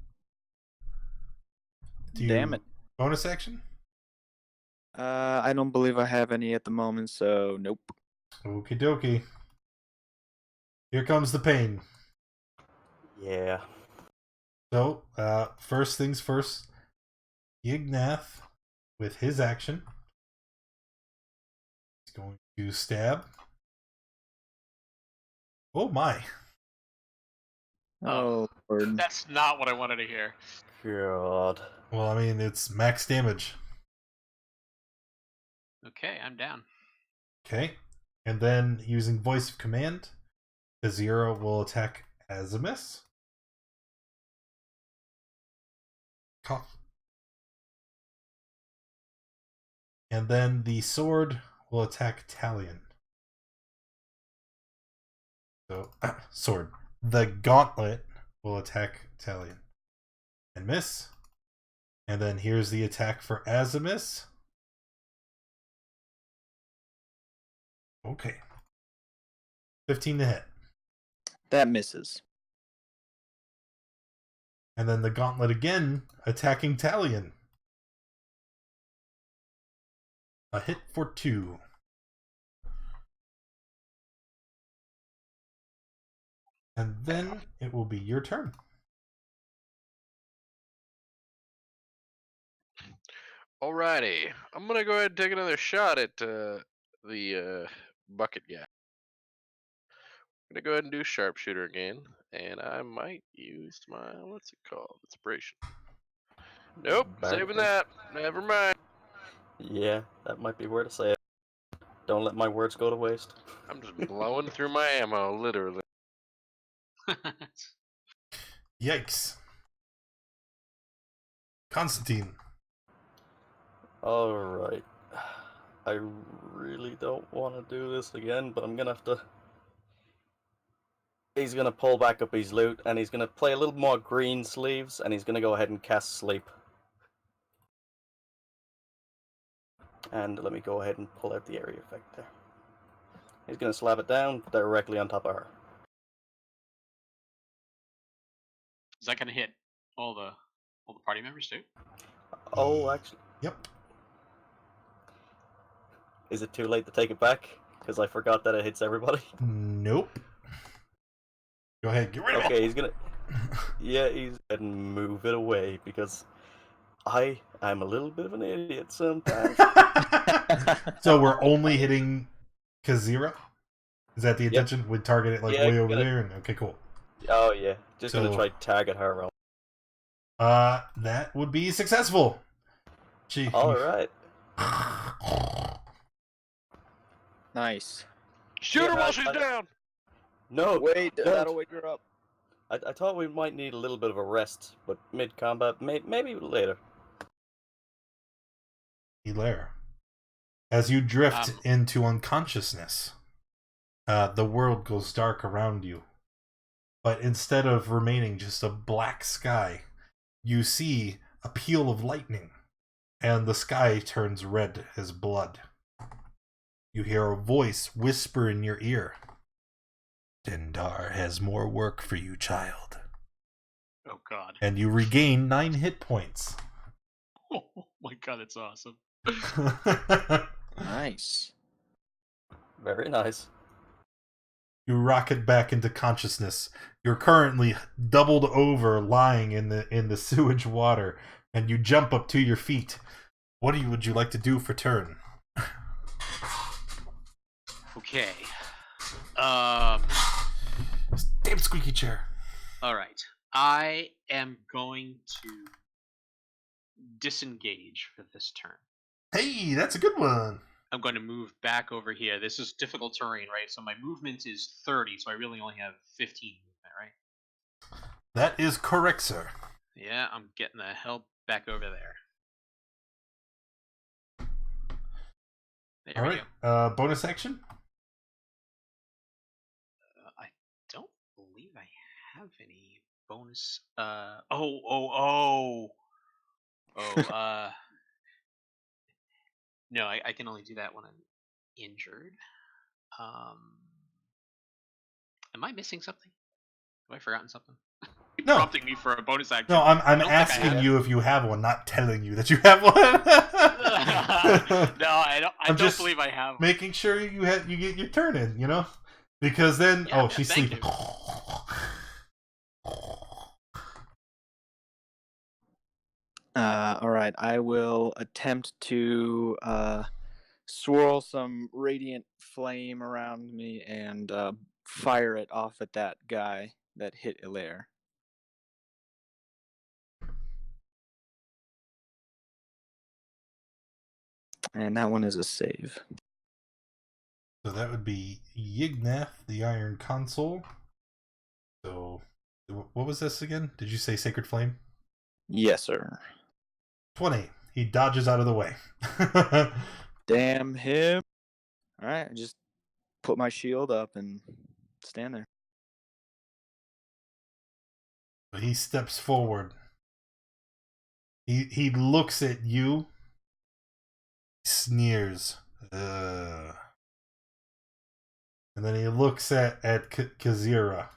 Do you Damn it. bonus action? I don't believe I have any at the moment, so nope. Okie dokie. Here comes the pain. Yeah. So, first things first, Yignath, with his action, is going to stab. Oh my. Oh, Lord. That's not what I wanted to hear. God. Well, I mean, it's max damage. Okay, I'm down. Okay. And then, using Voice of Command, the Zero will attack Azimus. Cough. And then the sword will attack Talion. So, sword. The gauntlet will attack Talion. And miss. And then here's the attack for Azimus. Okay. 15 to hit. That misses. And then the gauntlet again, attacking Talion. A hit for 2. And then it will be your turn. Alrighty, I'm gonna go ahead and take another shot at the bucket guy. I'm gonna go ahead and do sharpshooter again, and I might use my what's it called? Inspiration. Nope, saving that. Never mind. Yeah, that might be where to say it. Don't let my words go to waste. I'm just blowing through my ammo, literally. Yikes. Constantine. Alright. I really don't want to do this again, but I'm gonna have to... He's gonna pull back up his loot, and he's gonna play a little more green sleeves, and he's gonna go ahead and cast Sleep. And let me go ahead and pull out the area effect there. He's gonna slap it down directly on top of her. Is that gonna hit all the party members too? Oh, actually... Yep. Is it too late to take it back? Because I forgot that it hits everybody. Nope. Go ahead, get rid of Okay, it. he's gonna... Yeah, he's gonna move it away, because I'm a little bit of an idiot sometimes. So we're only hitting Kazira? Is that the Yep. intention? We'd target it like Yeah, way over gonna- there? And okay, cool. Oh yeah, just So- gonna try target her. That would be successful. Gee. All right. Nice. Shoot her Yeah, while she's down. No, Wait, don't. that'll wake her up. I thought we might need a little bit of a rest, but mid-combat, maybe later. Hilaire. As you drift Um. into unconsciousness, the world goes dark around you. But instead of remaining just a black sky, you see a peal of lightning, and the sky turns red as blood. You hear a voice whisper in your ear. Dendar has more work for you, child. Oh god. And you regain 9 hit points. Oh my god, it's awesome. Nice. Very nice. You rocket back into consciousness. You're currently doubled over, lying in the sewage water, and you jump up to your feet. What would you like to do for turn? Okay. Damn squeaky chair. All right. I am going to disengage for this turn. Hey, that's a good one. I'm going to move back over here. This is difficult terrain, right? So my movement is 30, so I really only have 15 movement, right? That is correct, sir. Yeah, I'm getting the hell back over there. There All we right. go. Bonus action. I don't believe I have any bonus. Oh. No, I can only do that when I'm injured. Am I missing something? Have I forgotten something? You're No. prompting me for a bonus action. No, I'm I don't think I asking have. you if you have one, not telling you that you have one. No, I I'm don't just believe I have one. Making sure you get your turn in, you know, because then Yeah, she's thank sleeping. All right, I will attempt to swirl some radiant flame around me and fire it off at that guy that hit Hilaire. And that one is a save. So that would be Yignath, the Iron Consul. So, what was this again? Did you say Sacred Flame? Yes, sir. 20. He dodges out of the way. Damn him. All right, I just put my shield up and stand there. He steps forward. He looks at you. Sneers. And then he looks at Kazira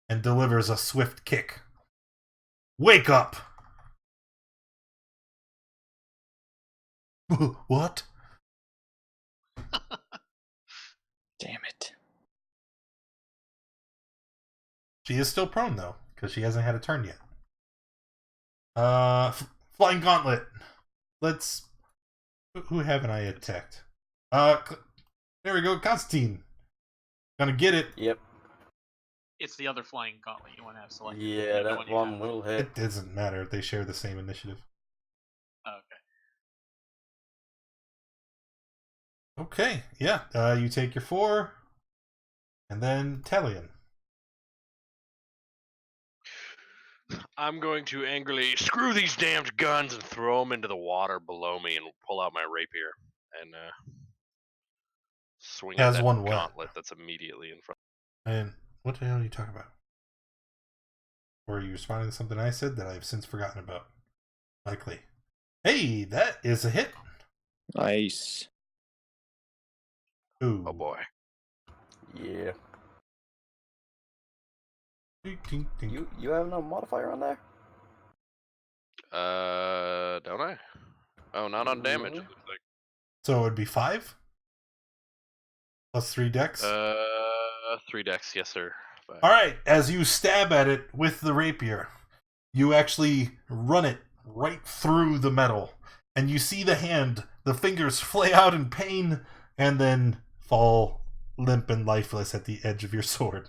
and delivers a swift kick. Wake up! What? Damn it. She is still prone, though, because she hasn't had a turn yet. Flying Gauntlet. Let's... Who haven't I attacked? There we go, Constantine. Gonna get it. Yep. It's the other flying gauntlet you want to have selected. Yeah, The that you one have. will hit. It doesn't matter if they share the same initiative. Okay. Okay, yeah. You take your 4, and then Telion. I'm going to angrily screw these damned guns and throw them into the water below me and pull out my rapier and swing Has at that one what? gauntlet that's immediately in front. And what the hell are you talking about? Or are you responding to something I said that I have since forgotten about? Likely. Hey, that is a hit. Nice. Ooh. Oh boy. Yeah. Ding, ding, ding. You have no modifier on there? Don't I? Oh, not on damage. Mhm. It looks like. So it would be 5? Plus 3 dex? 3 decks, yes sir. 5. Alright, as you stab at it with the rapier, you actually run it right through the metal. And you see the hand, the fingers flay out in pain, and then fall limp and lifeless at the edge of your sword.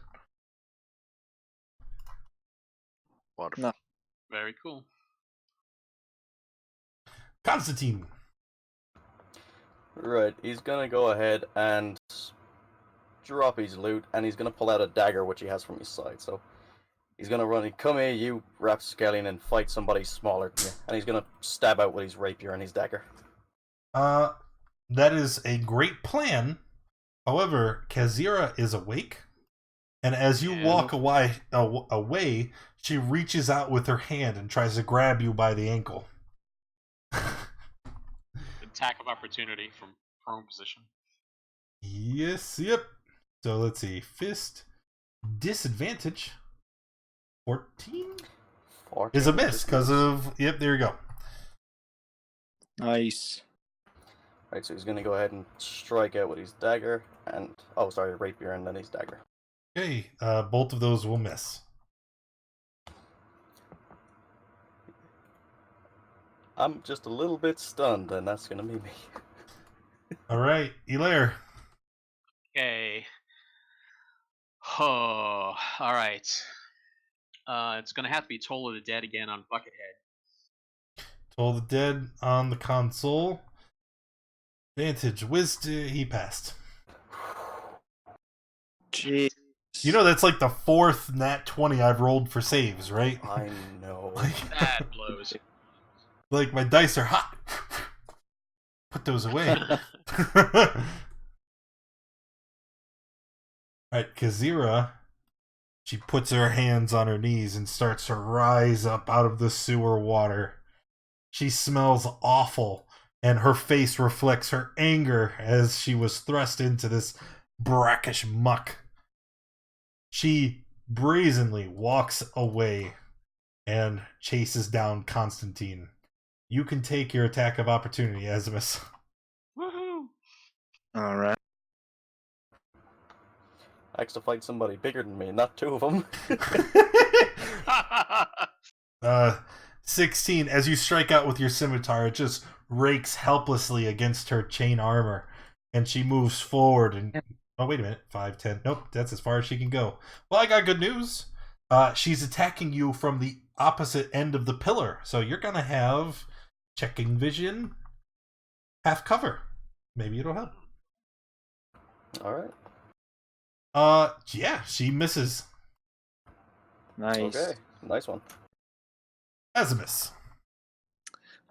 Wonderful. No. Very cool. Constantine. Right, he's gonna go ahead and drop his loot, and he's gonna pull out a dagger which he has from his side. So he's gonna run and come here, you rapscallion, and fight somebody smaller than you. And he's gonna stab out with his rapier and his dagger. That is a great plan. However, Kazira is awake, and as you walk away, she reaches out with her hand and tries to grab you by the ankle. Attack of opportunity from prone position. Yes, yep. So let's see. Fist disadvantage 14 is a miss because of yep. There you go. Nice. Right, so he's gonna go ahead and strike out with his dagger and rapier and then his dagger. Okay, both of those will miss. I'm just a little bit stunned, and that's gonna be me. All right, Elaire. Okay. Oh, all right. It's gonna have to be Toll of the Dead again on Buckethead. Toll the Dead on the console. Advantage wisdom. He passed. Jeez. You know that's like the fourth nat 20 I've rolled for saves, right? I know. That blows. Like my dice are hot. Put those away. Alright, Kazira, she puts her hands on her knees and starts to rise up out of the sewer water. She smells awful, and her face reflects her anger as she was thrust into this brackish muck. She brazenly walks away and chases down Constantine. You can take your attack of opportunity, Azimus. Woohoo! All right. I have to fight somebody bigger than me, not two of them. 16. As you strike out with your scimitar, it just rakes helplessly against her chain armor, and she moves forward. And oh, wait a minute, 5, 10. Nope, that's as far as she can go. Well, I got good news. She's attacking you from the opposite end of the pillar, so you're gonna have checking vision, half cover. Maybe it'll help. All right. Yeah, she misses. Nice. Okay, nice one. Azimus.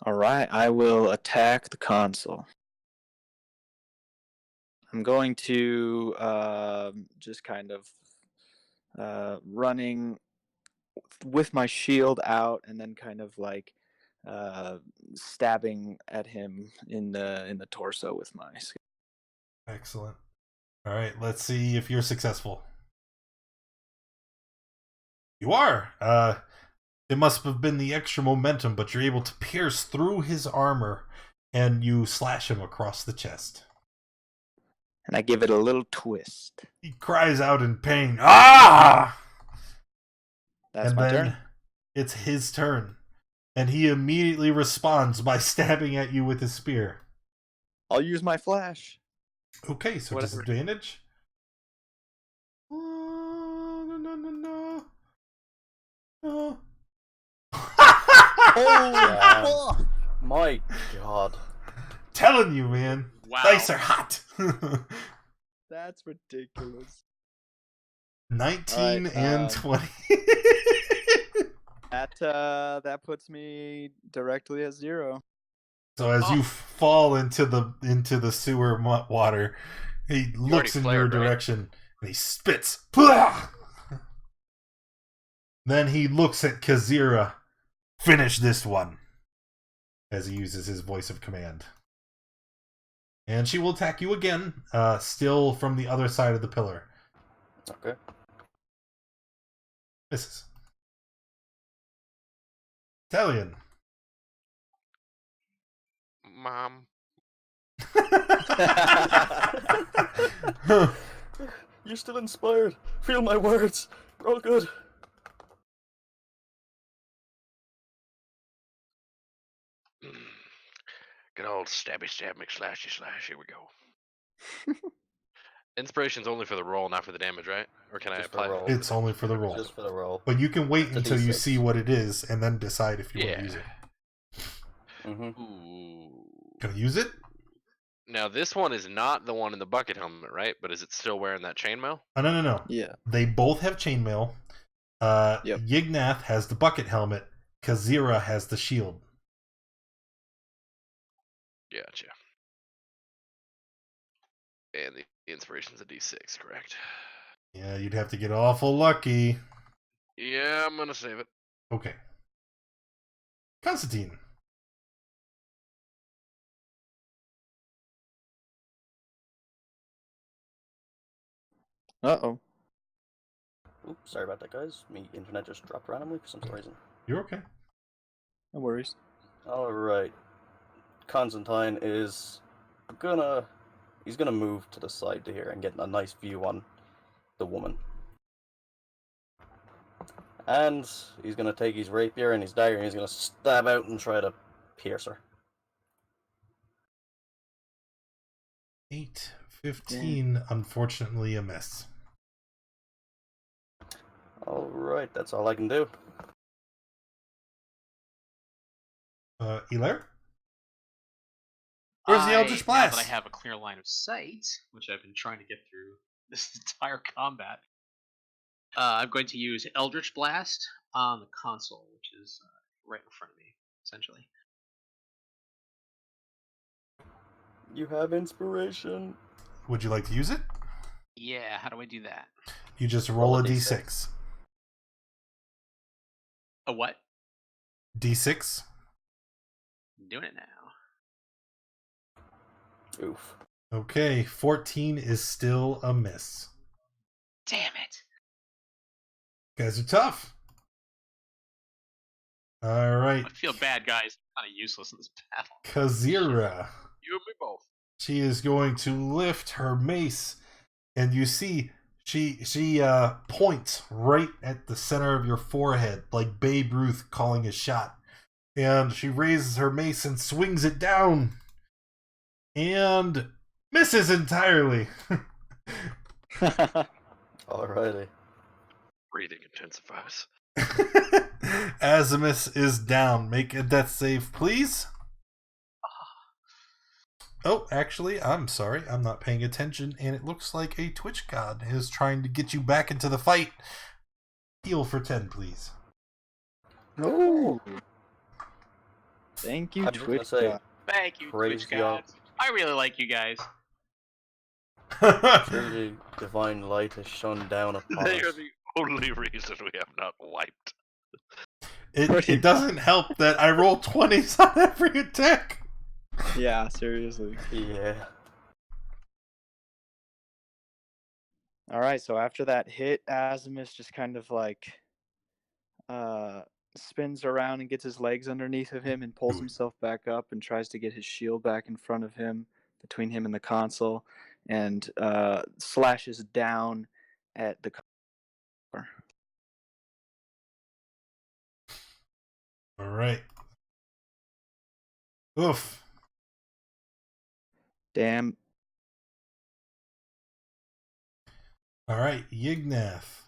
All right, I will attack the console. I'm going to just kind of running with my shield out, and then kind of like stabbing at him in the torso with my skill. Excellent. All right, let's see if you're successful. You are. It must have been the extra momentum, but you're able to pierce through his armor, and you slash him across the chest. And I give it a little twist. He cries out in pain. Ah! That's and my then turn. it's his turn, and he immediately responds by stabbing at you with his spear. I'll use my flash. Okay, so Whatever. disadvantage. No. Oh, fuck. My God. Telling you, man. Wow. Dice are hot. That's ridiculous. 19 Alright, and 20. That puts me directly at 0. So as you fall into the sewer water, he looks in your flared, right? direction and he spits. Then he looks at Kazira. Finish this one. As he uses his voice of command. And she will attack you again, still from the other side of the pillar. Okay. Misses. Italian. Mom. You're still inspired. Feel my words. We're all good. Good old stabby stab McSlashy slash. Here we go. Inspiration's only for the roll, not for the damage, right? Or can I Just for the apply it? roll. It's only for the roll. Just for the roll. But you can wait It's a until you D6. see what it is and then decide if you want to use it. Mm-hmm. Ooh. Gonna use it? Now this one is not the one in the bucket helmet, right? But is it still wearing that chainmail? Oh, no. Yeah. They both have chainmail. Yep. Yignath has the bucket helmet. Kazira has the shield. Gotcha. And the inspiration's a D6, correct? Yeah, you'd have to get awful lucky. Yeah, I'm gonna save it. Okay. Constantine. Uh-oh. Oops, sorry about that, guys. My internet just dropped randomly for some reason. You're okay. No worries. Alright. Constantine is he's gonna move to the side here and get a nice view on the woman. And he's gonna take his rapier and his dagger and he's gonna stab out and try to pierce her. 8, 15, unfortunately a miss. Alright, that's all I can do. Elaire? Where's the Eldritch Blast? Now that I have a clear line of sight, which I've been trying to get through this entire combat, I'm going to use Eldritch Blast on the console, which is right in front of me, essentially. You have inspiration. Would you like to use it? Yeah, how do I do that? You just roll a D6. A what? D6? I'm doing it now. Oof. Okay, 14 is still a miss. Damn it! You guys are tough. Alright. I feel bad, guys. I'm kind of useless in this battle. Kazira. You and me both. She is going to lift her mace, and you see she points right at the center of your forehead, like Babe Ruth calling a shot. And she raises her mace and swings it down, and misses entirely. Alrighty. Breathing intensifies. Azimus is down. Make a death save, please. Oh, actually, I'm sorry. I'm not paying attention, and it looks like a Twitch god is trying to get you back into the fight. Heal for 10, please. Oh. Thank you, I'm just Twitch gonna say, God. Thank you, praise Twitch God. gods. I really like you guys. Truly divine light has shone down upon They are us. the only reason we have not wiped. It doesn't help that I roll 20s on every attack. Yeah, seriously. Yeah. Alright, so after that hit, Azimus just kind of like spins around and gets his legs underneath of him and pulls himself back up and tries to get his shield back in front of him, between him and the console, and slashes down at the car. All right. Oof. Damn. All right, Yignath.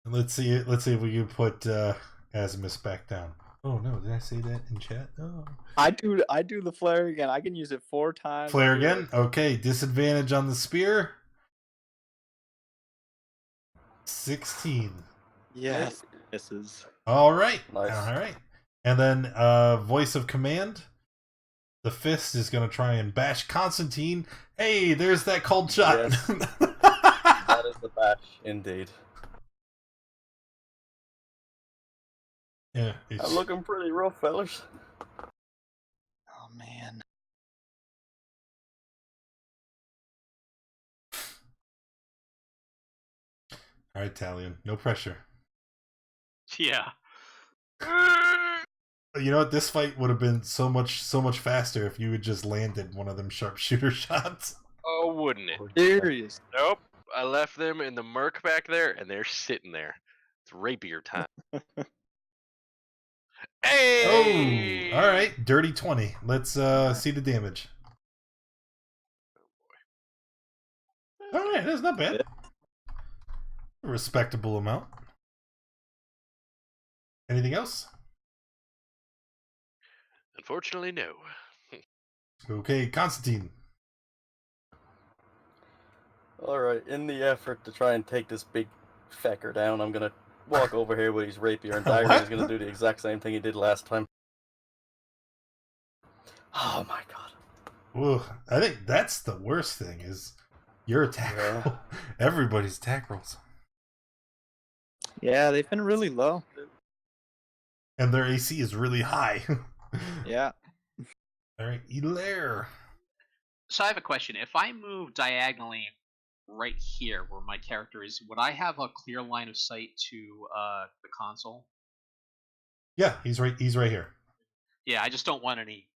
Let's see if we can put Azimus back down. Oh no, did I say that in chat? Oh. I do the flare again. I can use it 4 times. Flare again? Okay, disadvantage on the spear. 16. Yes. Misses. All right. Nice. All right. And then voice of command. The fist is going to try and bash Constantine. Hey, there's that cold shot. Yes. That is the bash, indeed. Yeah, I'm looking pretty rough, fellas. Oh man. All right, Talion. No pressure. Yeah. You know what? This fight would have been so much faster if you had just landed one of them sharpshooter shots. Oh, wouldn't it? Serious. Nope. I left them in the murk back there, and they're sitting there. It's rapier time. Hey! Oh, all right. Dirty 20. Let's see the damage. Alright, that's not bad. A respectable amount. Anything else? Unfortunately, no. Okay, Constantine. Alright, in the effort to try and take this big fecker down, I'm gonna walk over here with his rapier and dagger. What? He's gonna do the exact same thing he did last time. Oh my god. Ooh, I think that's the worst thing is your attack Yeah. roll. Everybody's attack rolls. Yeah, they've been really low. And their AC is really high. Yeah. Alright, Elaire. So I have a question. If I move diagonally right here where my character is, would I have a clear line of sight to the console? Yeah, he's right here. Yeah, I just don't want any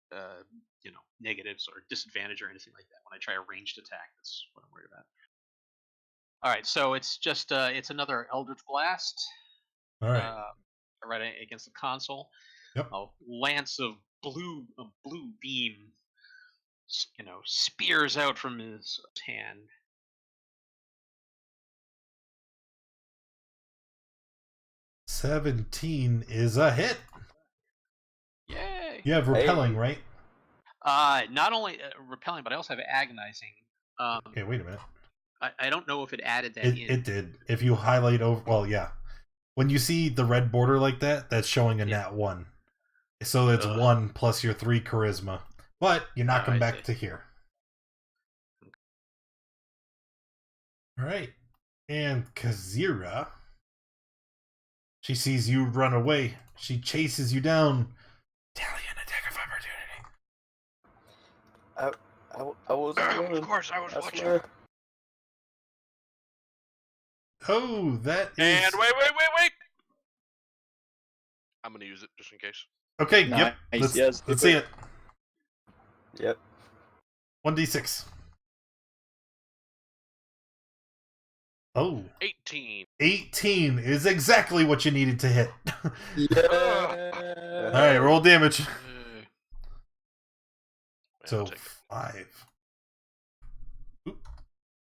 negatives or disadvantage or anything like that when I try a ranged attack. That's what I'm worried about. Alright, so it's just it's another Eldritch Blast. Alright. Right against the console. Yep. A lance of blue beam spears out from his hand. $17 is a hit. Yay! You have repelling, Hey. right? Not only repelling, but I also have agonizing. Okay, wait a minute. I don't know if it added that in. It did. If you highlight over, well, yeah. When you see the red border like that, that's showing a nat 1. So it's 1 plus your 3 charisma. But you knock him back to here. Alright. And Kazira. She sees you run away. She chases you down. Talion, attack of opportunity. I wasn't running. Of course, I was I watching. swear. Oh, that is... And wait. I'm gonna use it just in case. Okay, Nice. yep. Let's, Yes, let's see it. Yep. 1d6. Oh. 18. 18 is exactly what you needed to hit. Yeah. Alright, roll damage. I'll So, take it. 5. Oop,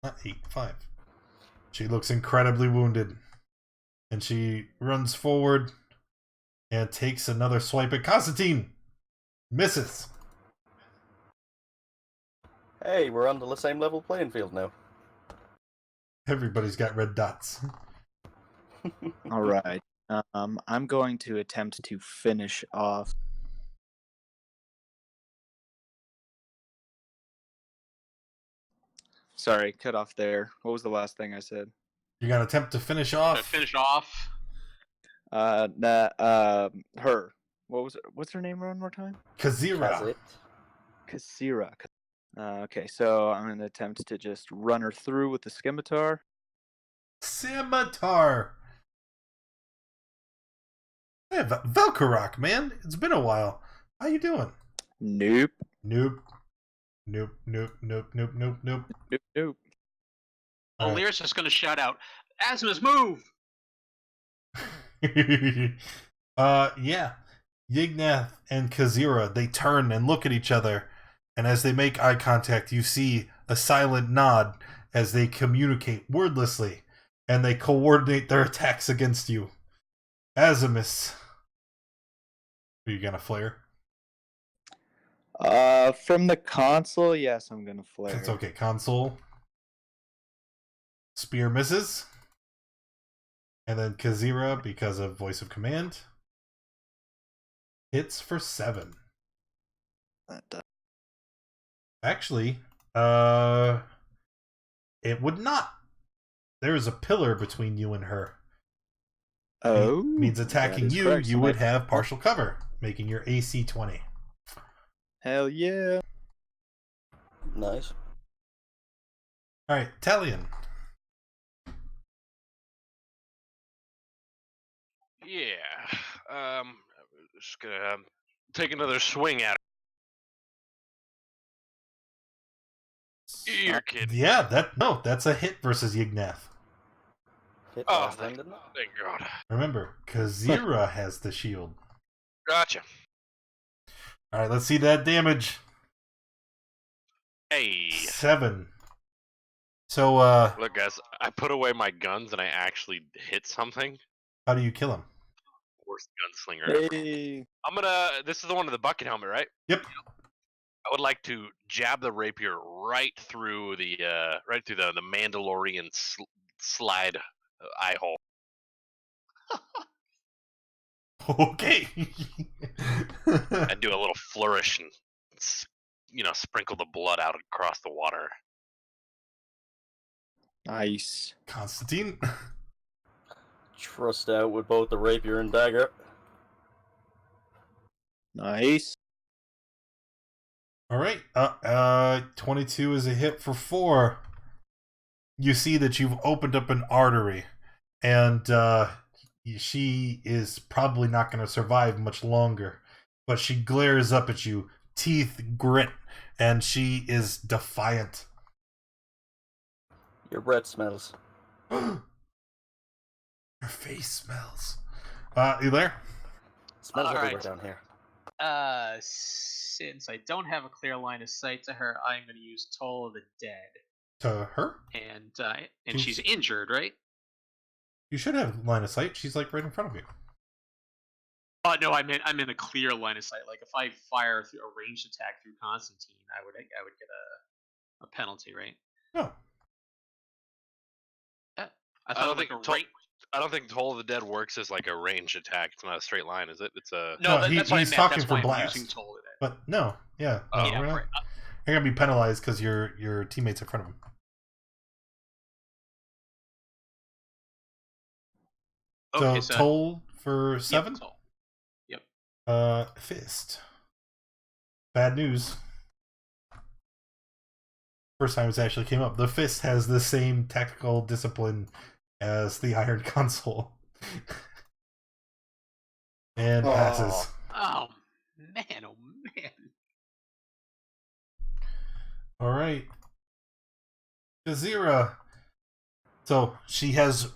not 8, 5. She looks incredibly wounded. And she runs forward and takes another swipe at Constantine. Misses. Hey, we're on the same level playing field now. Everybody's got red dots. All right. I'm going to attempt to finish off. Sorry, cut off there. What was the last thing I said? You're going to attempt to finish off. To finish off. Her. What's her name one more time? Kazira. Has it? Kasira. Okay, so I'm going to attempt to just run her through with the scimitar. Scimitar. Hey, Velkarok, man. It's been a while. How you doing? Nope. Nope. Nope, nope, nope, nope, nope, nope. Nope. Nope. All right. Alir's just going to shout out, Asmus, move! Yeah. Yignath and Kazira, they turn and look at each other, and as they make eye contact, you see a silent nod as they communicate wordlessly, and they coordinate their attacks against you. Azimus. Are you gonna flare? From the console, yes, I'm gonna flare. It's okay. Console. Spear misses. And then Kazira, because of voice of command, hits for 7. That does. Actually, it would not. There is a pillar between you and her. Oh, Means attacking that is you, correct. you would have partial cover, making your AC 20. Hell yeah! Nice. Alright, Talion. Yeah. Just gonna take another swing at her. You're kidding. Yeah, that's a hit versus Yignath. Hit Oh, last time, thank didn't it? God. Remember, Kazira has the shield. Gotcha. Alright, let's see that damage. Hey. 7. So, Look, guys, I put away my guns and I actually hit something. how do you kill him? Worst gunslinger ever. Hey. This is the one with the bucket helmet, right? Yep. I would like to jab the rapier right through the Mandalorian slide eye hole. Okay. I do a little flourish and sprinkle the blood out across the water. Nice. Constantine. Trust out with both the rapier and dagger. Nice. All right. 22 is a hit for 4. You see that you've opened up an artery, and she is probably not going to survive much longer. But she glares up at you, teeth grit, and she is defiant. Your breath smells. Her face smells. You there? Smells All everywhere right. down here. Since I don't have a clear line of sight to her, I'm going to use Toll of the Dead, To her? and she's injured, right? You should have line of sight. She's like right in front of you. Oh no, I'm in a clear line of sight. Like if I fire through a ranged attack through Constantine, I would get a penalty, right? No. I thought like a right. I don't think Toll of the Dead works as like a ranged attack. It's not a straight line, is it? It's a No, he's that's what I meant. talking That's for why I'm blast. using Toll of the Dead. But no, yeah. No, Yeah, we're not- right. You're gonna be penalized because your teammates in front of him. Okay, so toll for 7. Yep, Toll. Yep. Fist. Bad news. First time it's actually came up. The fist has the same tactical discipline as the iron console, and passes. Oh man! Oh man! All right, Jazira. So she has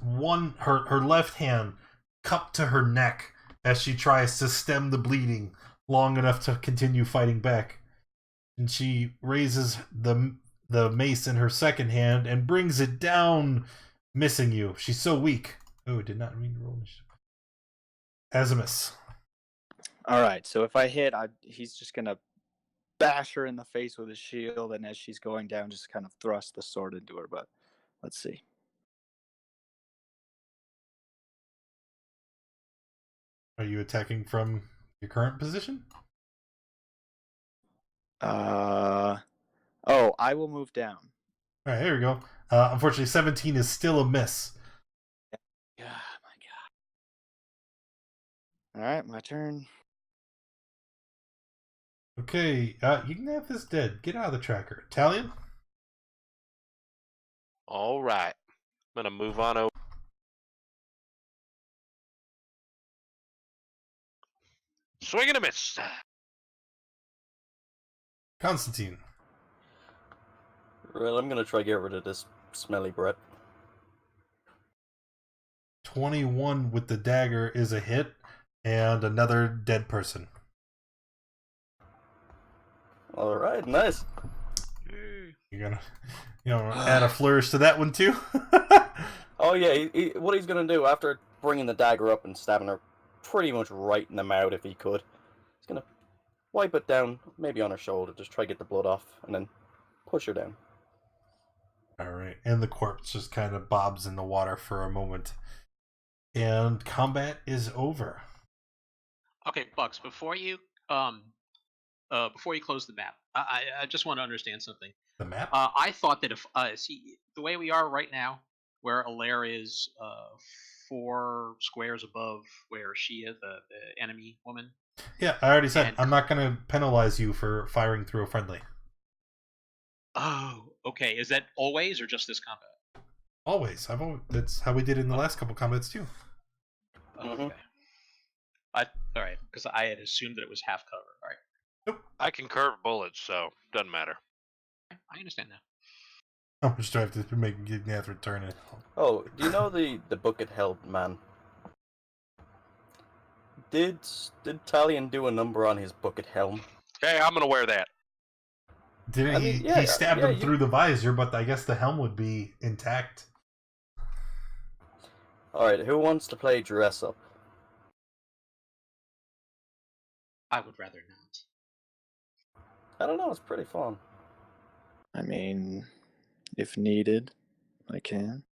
her left hand cupped to her neck as she tries to stem the bleeding long enough to continue fighting back, and she raises the mace in her second hand and brings it down, missing you. She's so weak. Oh, did not mean to roll initiative. Azimus. All right. So if I hit, he's just gonna bash her in the face with his shield, and as she's going down, just kind of thrust the sword into her. But let's see. Are you attacking from your current position? Oh, I will move down. All right, here we go. Unfortunately, 17 is still a miss. Yeah, my God. All right, my turn. Okay, you can have this dead. Get out of the tracker. Talion? All right. I'm gonna move on over. Swing and a miss. Constantine. Well, I'm gonna try to get rid of this smelly breath. 21 with the dagger is a hit, and another dead person. All right, nice. You're gonna, add a flourish to that one too. Oh yeah, what he's gonna do after bringing the dagger up and stabbing her pretty much right in the mouth if he could, he's gonna wipe it down, maybe on her shoulder, just try to get the blood off, and then push her down. All right, and the corpse just kind of bobs in the water for a moment, and combat is over. Okay, Bucks. Before you close the map, I just want to understand something. The map? I thought that if see the way we are right now, where Alaire is 4 squares above where she is, the enemy woman. Yeah, I already said And- I'm not going to penalize you for firing through a friendly. Oh, okay. Is that always or just this combat? Always. That's how we did it in the last couple combats too. Okay. All right, because I had assumed that it was half cover. All right. I can curve bullets, so doesn't matter. I understand now. How much do I have to make Gnather turn it? Oh, do you know the bucket held man? Did Talion do a number on his bucket helm? Hey, I'm gonna wear that. Did I he? mean, yeah, He stabbed yeah, him through the visor, but I guess the helm would be intact. All right, who wants to play dress up? I would rather not. I don't know. It's pretty fun. I mean, if needed, I can.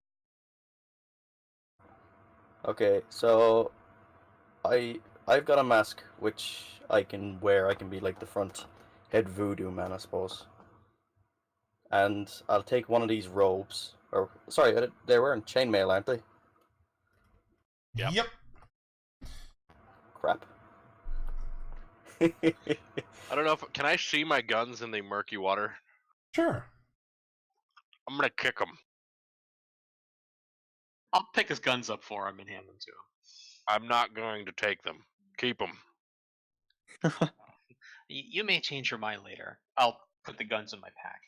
Okay, so I've got a mask which I can wear. I can be like the front head voodoo man, I suppose. And I'll take one of these robes. Or sorry, they're wearing chainmail, aren't they? Yep. Crap. I don't know if can I see my guns in the murky water? Sure. I'm gonna kick them. I'll pick his guns up for him and hand them to him. I'm not going to take them. Keep them. You may change your mind later. I'll put the guns in my pack.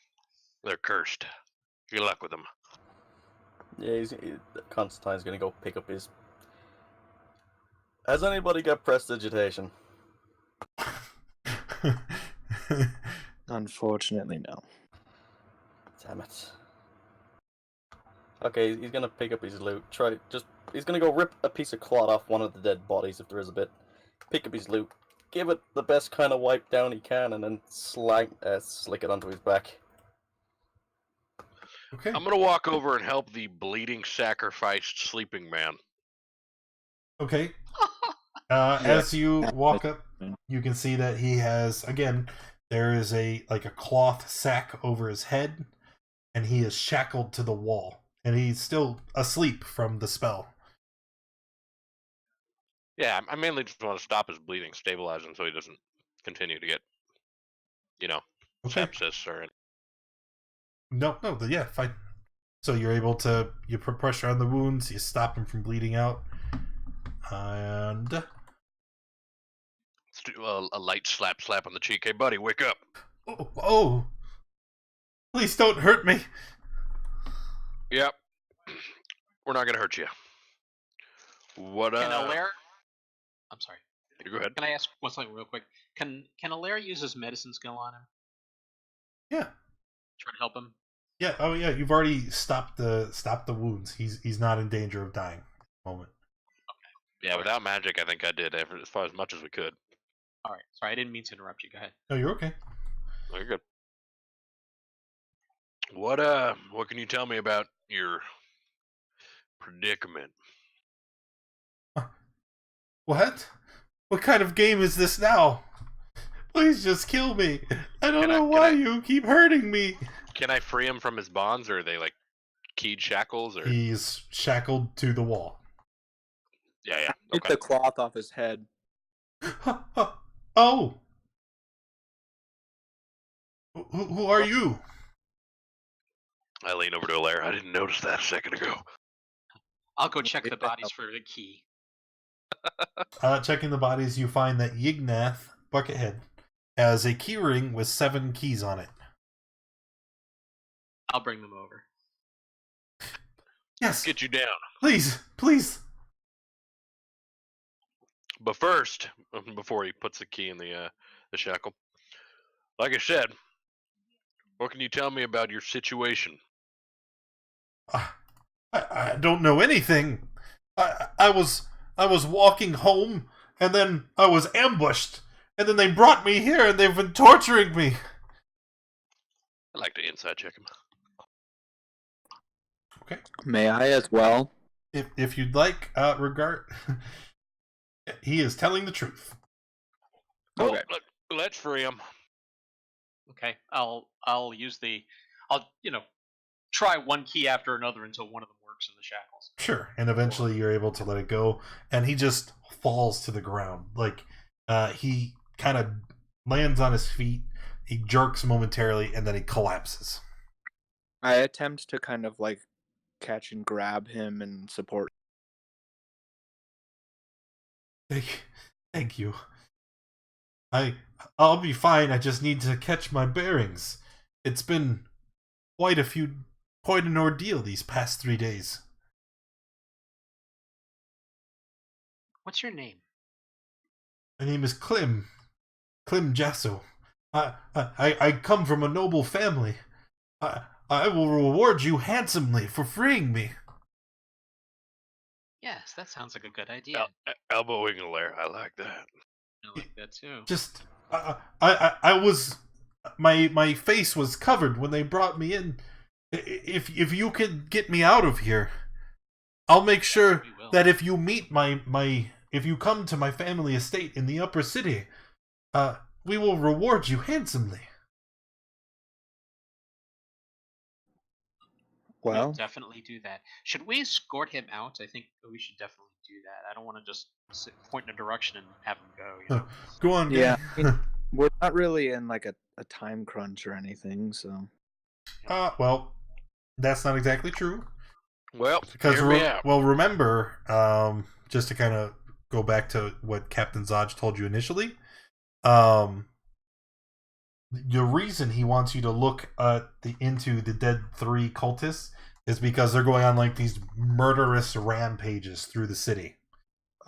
They're cursed. Good luck with them. Yeah, Constantine's gonna go pick up his. Has anybody got prestidigitation? Unfortunately, no. Damn it. Okay, he's gonna pick up his loot. He's gonna go rip a piece of cloth off one of the dead bodies if there is a bit. Pick up his loot, give it the best kind of wipe down he can, and then slick it onto his back. Okay. I'm gonna walk over and help the bleeding, sacrificed sleeping man. Okay. As you walk up, you can see that he has, again, there is a cloth sack over his head, and he is shackled to the wall, and he's still asleep from the spell. Yeah, I mainly just want to stop his bleeding, stabilize him so he doesn't continue to get, Okay. sepsis or. No, yeah, fine. So you're able to, you put pressure on the wounds, you stop him from bleeding out, and Let's do a light slap on the cheek. Hey, buddy, wake up. oh, please don't hurt me. Yep. We're not gonna hurt you. What? Can Alaire? I'm sorry. Go ahead. Can I ask one something real quick? Can Alaire use his medicine skill on him? Yeah. Try to help him. Yeah. Oh, yeah. You've already stopped the wounds. He's not in danger of dying at the moment. Okay. Yeah, without magic, I think I did as far as much as we could. All right. Sorry, I didn't mean to interrupt you. Go ahead. No, you're okay. Oh, you're good. What can you tell me about your predicament? What? What kind of game is this now? Please just kill me. I don't know why you keep hurting me. Can I free him from his bonds, or are they like keyed shackles? Or he's shackled to the wall. Yeah. Get the cloth off his head. Oh. Who are you? I lean over to Alaire. I didn't notice that a second ago. I'll go check the bodies for the key. Checking the bodies, you find that Yignath, Buckethead, has a key ring with 7 keys on it. I'll bring them over. Yes. Get you down. Please. But first, before he puts the key in the shackle, like I said, what can you tell me about your situation? I don't know anything. I was walking home, and then I was ambushed, and then they brought me here, and they've been torturing me. I'd like to inside check him. Okay. May I as well? If you'd like, regard. He is telling the truth. Okay. Well, let's free him. Okay. I'll use I'll try one key after another until one of them works in the shackles. Sure. And eventually you're able to let it go, and he just falls to the ground. He kind of lands on his feet, he jerks momentarily, and then he collapses. I attempt to kind of catch and grab him and support. Thank you. I'll be fine. I just need to catch my bearings. It's been quite an ordeal these past 3 days. What's your name? My name is Clem Jasso. I come from a noble family. I will reward you handsomely for freeing me. Yes, that sounds like a good idea. Elbowing a lair. I like that. I like that too. Just I was my face was covered when they brought me in. If you can get me out of here, I'll make sure that if you meet if you come to my family estate in the upper city, we will reward you handsomely. We'll Well, definitely do that. Should we escort him out? I think we should definitely do that. I don't want to just point in a direction and have him go. You know? Go on, yeah, gang. we're not really in like a time crunch or anything, so. Well, that's not exactly true. Well, Because hear me out. remember, just to kind of go back to what Captain Zodge told you initially, the reason he wants you to look into the dead 3 cultists is because they're going on like these murderous rampages through the city.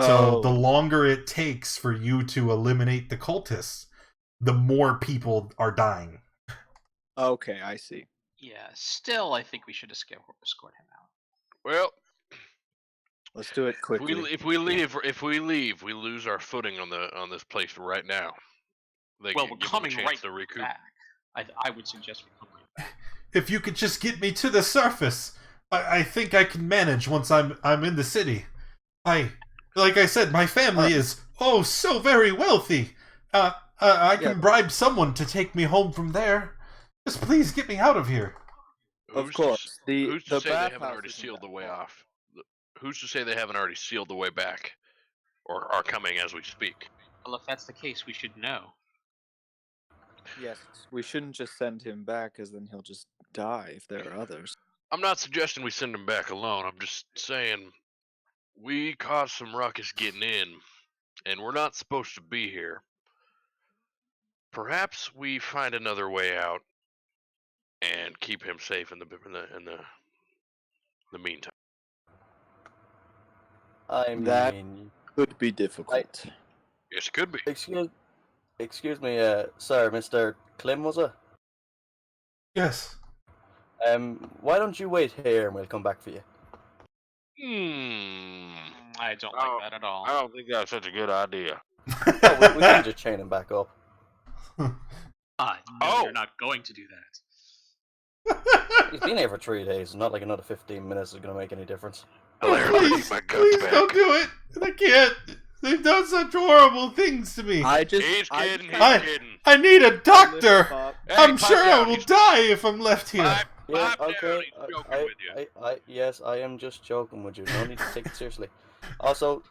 So the longer it takes for you to eliminate the cultists, the more people are dying. Okay, I see. Yeah. Still, I think we should escort him out. Well, Let's do it quickly. if we leave, we lose our footing on this place right now. Well, we're give coming them a chance right to recoup. back. I would suggest we come right back. If you could just get me to the surface, I think I can manage once I'm in the city. Like I said, my family is so very wealthy. I can bribe someone to take me home from there. Just please get me out of here. Of course. Who's to The say they haven't bathhouse already isn't sealed that the way far. off? Who's to say they haven't already sealed the way back, or are coming as we speak? Well, if that's the case, we should know. Yes, we shouldn't just send him back, because then he'll just die if there are others. I'm not suggesting we send him back alone. I'm just saying we caused some ruckus getting in, and we're not supposed to be here. Perhaps we find another way out and keep him safe in the meantime. That- mean, Could be difficult. Yes, it could be. excuse me, sir, Mr. Klim, was it? Yes. Why don't you wait here and we'll come back for you? I don't like that at all. I don't think that's such a good idea. Oh, we can just chain him back up. No, you're not going to do that. He's been here for 3 days. Not like another 15 minutes is going to make any difference. Please don't do it. I can't. They've done such horrible things to me. He's kidding. I need a doctor. Hey, I'm pipe sure I down, will he's- die if I'm left here. Yeah, Pipe down, okay. he's joking with you. Yes, I am just joking with you. No need to take it seriously. Also,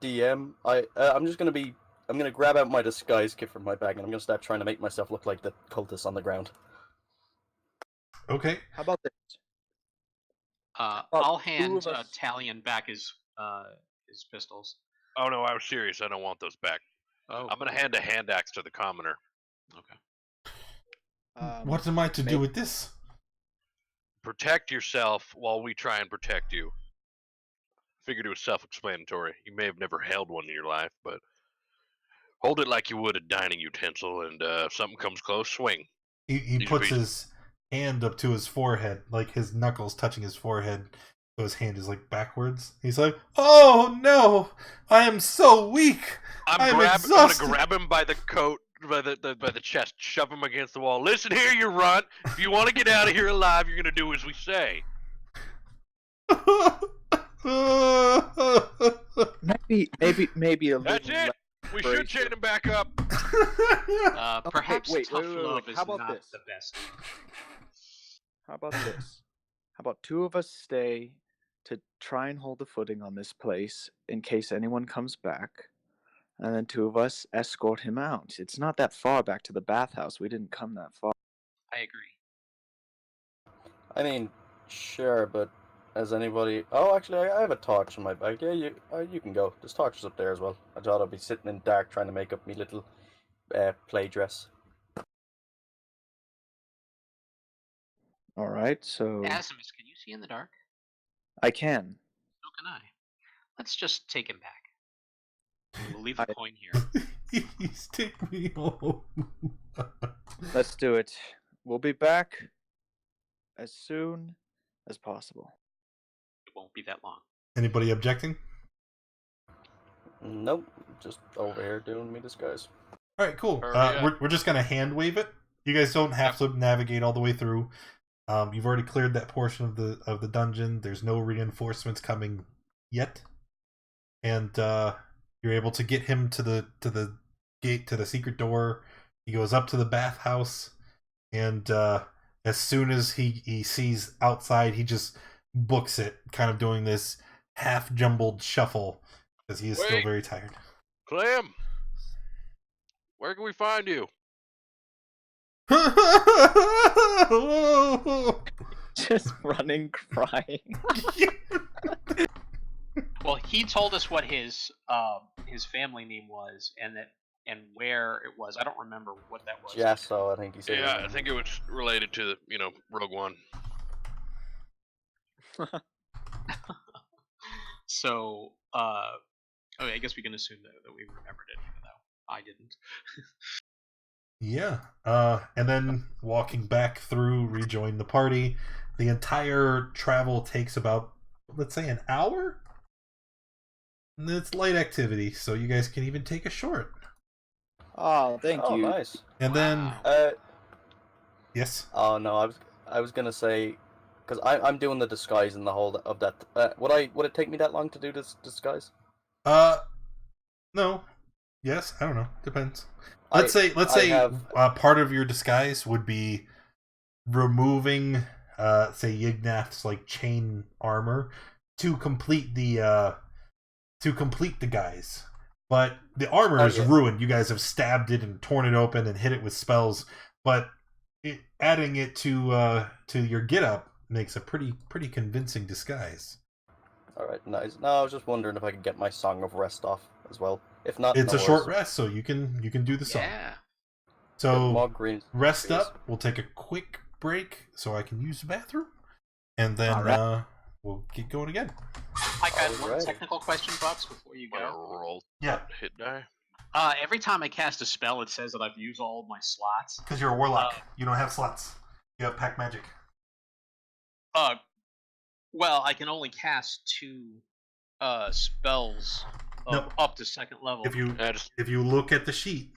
DM, I'm gonna grab out my disguise kit from my bag and I'm gonna start trying to make myself look like the cultist on the ground. Okay. How about this? I'll hand two of us- Talion back his pistols. Oh no, I was serious. I don't want those back. Oh, I'm gonna hand a hand axe to the commoner. okay. What am I to do with this? Protect yourself while we try and protect you. Figured it was self-explanatory. You may have never held one in your life, but hold it like you would a dining utensil, and if something comes close, swing. He These puts beasts- his hand up to his forehead, like his knuckles touching his forehead, so his hand is like backwards. He's like, "Oh no, I am so weak. I'm exhausted." I'm gonna grab him by the coat, by the chest, shove him against the wall. Listen here, you runt. If you want to get out of here alive, you're gonna do as we say. Maybe a little. That's it. We should chain him back up. Perhaps wait, tough wait. love is How about not this? the best. How about this? How about two of us stay to try and hold the footing on this place in case anyone comes back, and then two of us escort him out. It's not that far back to the bathhouse. We didn't come that far. I agree. I mean, sure, but has anybody... Oh, actually, I have a torch in my bag. Yeah, you can go. There's torches up there as well. I thought I'd be sitting in dark trying to make up me little play dress. All right, so Asimus, can you see in the dark? I can. So can I. Let's just take him back. We'll leave a coin here. Please take me home. Let's do it. We'll be back as soon as possible. It won't be that long. Anybody objecting? Nope, just over here doing me disguise. All right, cool. Hurry up. We're just gonna hand wave it. You guys don't have to navigate all the way through. You've already cleared that portion of the dungeon. There's no reinforcements coming yet, and you're able to get him to the gate, to the secret door. He goes up to the bathhouse, and as soon as he sees outside, he just books it, kind of doing this half jumbled shuffle because he is still Wait. very tired. Clem, where can we find you? Just running, crying. Well, he told us what his family name was and where it was. I don't remember what that was. Jasso, I think he said. Yeah, I think it was related to Rogue One. So, okay, I guess we can assume that we remembered it, even though I didn't. Yeah. And then walking back through, rejoin the party. The entire travel takes about, let's say, an hour? And it's light activity, so you guys can even take a short. Oh, thank you. Nice. And then, yes. Oh no, I was gonna say, because I'm doing the disguise in the whole of that. Would it take me that long to do this disguise? No. Yes, I don't know. Depends. Let's say part of your disguise would be removing, say, Yignath's like chain armor to complete the guise. But the armor is ruined. You guys have stabbed it and torn it open and hit it with spells. But adding it to your getup makes a pretty convincing disguise. All right, nice. No, I was just wondering if I could get my Song of Rest off as well. If not, It's no a short worries. rest, so you can do the song. Yeah. So Green rest trees. up. We'll take a quick break so I can use the bathroom, and then Alright. we'll get going again. I got one Alright. technical question, Bucks, before you Want to go. roll Yeah, hit die? Every time I cast a spell, it says that I've used all of my slots. because you're a warlock. You don't have slots. You have pack magic. Well, I can only cast 2 spells No. up to 2nd level. If you look at the sheet,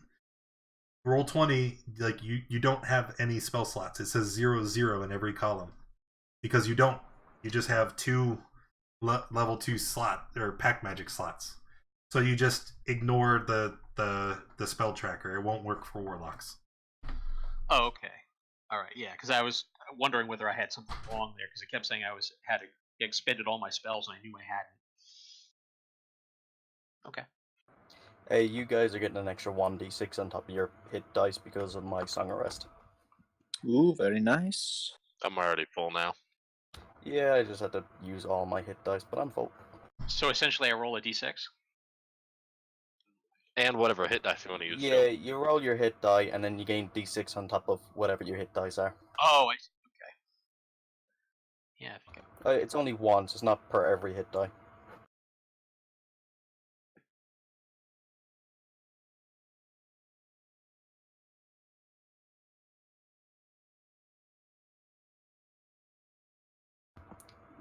roll 20. Like you don't have any spell slots. It says 0 in every column because you don't. You just have 2 level 2 slot or pack magic slots. So you just ignore the spell tracker. It won't work for warlocks. Oh, okay. All right, yeah, because I was wondering whether I had something wrong there, because it kept saying had expended all my spells, and I knew I hadn't. Okay. Hey, you guys are getting an extra 1d6 on top of your hit dice because of my Song of Rest. Ooh, very nice. I'm already full now. Yeah, I just had to use all my hit dice, but I'm full. So essentially, I roll a d6. And whatever hit dice you want to use. Yeah, you roll your hit die, and then you gain d6 on top of whatever your hit dice are. Oh, I see. Okay. Yeah, I think It's only once, it's not per every hit die.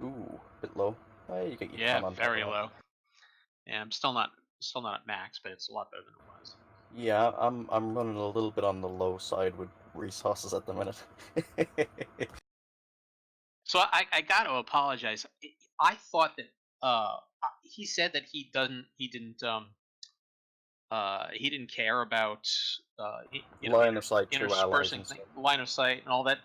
Ooh, bit low. Hey, you get your yeah, con on top very of that. low. Yeah, I'm still not at max, but it's a lot better than it was. Yeah, I'm running a little bit on the low side with resources at the minute. So I got to apologize. I thought that he said that he didn't care about Line of sight to allies interspersing and stuff. line of sight and all that.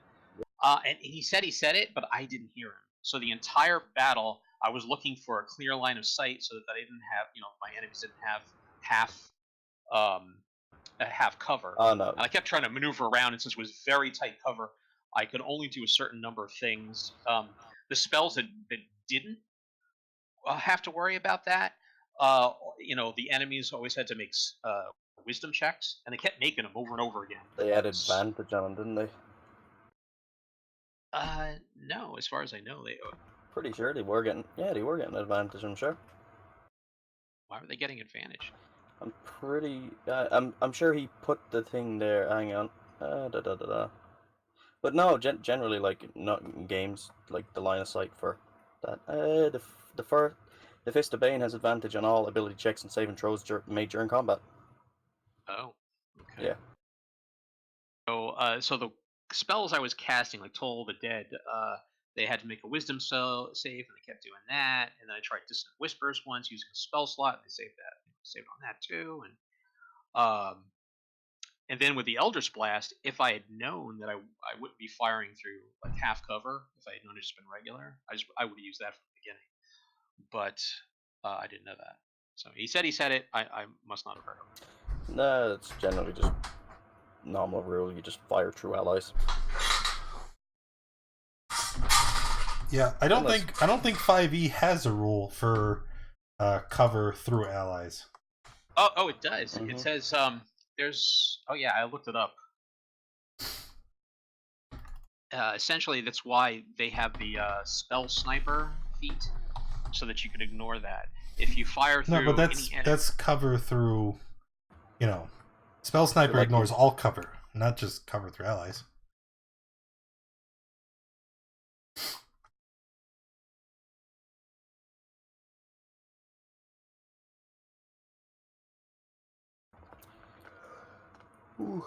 And he said it, but I didn't hear him. So the entire battle, I was looking for a clear line of sight so that I didn't have, my enemies didn't have half cover. Oh no. And I kept trying to maneuver around, and since it was very tight cover, I could only do a certain number of things. The spells that didn't have to worry about that, the enemies always had to make wisdom checks, and they kept making them over and over again. They had advantage on them, didn't they? No, as far as I know, they. Pretty sure they were getting advantage, I'm sure. Why were they getting advantage? I'm pretty. I'm sure he put the thing there. Hang on. But no, generally, like not in games, like the line of sight for that. The Fist of Bane has advantage on all ability checks and saving throws made during combat. Oh, okay. Yeah. So the spells I was casting, like Toll the Dead, they had to make a Wisdom save, and they kept doing that. And then I tried Distant Whispers once using a spell slot, and they saved on that too. And then with the Eldritch Blast, if I had known that I wouldn't be firing through like half cover, if I had known it just been regular, I would have used that from the beginning. But I didn't know that. So he said it. I must not have heard him. Nah, it's generally just normal rule. You just fire through allies. Yeah, I don't think 5e has a rule for cover through allies. Oh, it does. It says there's. Oh yeah, I looked it up. Essentially, that's why they have the spell sniper feat, so that you can ignore that. If you fire through, no, but that's cover through. Spell sniper ignores all cover, not just cover through allies. Ooh.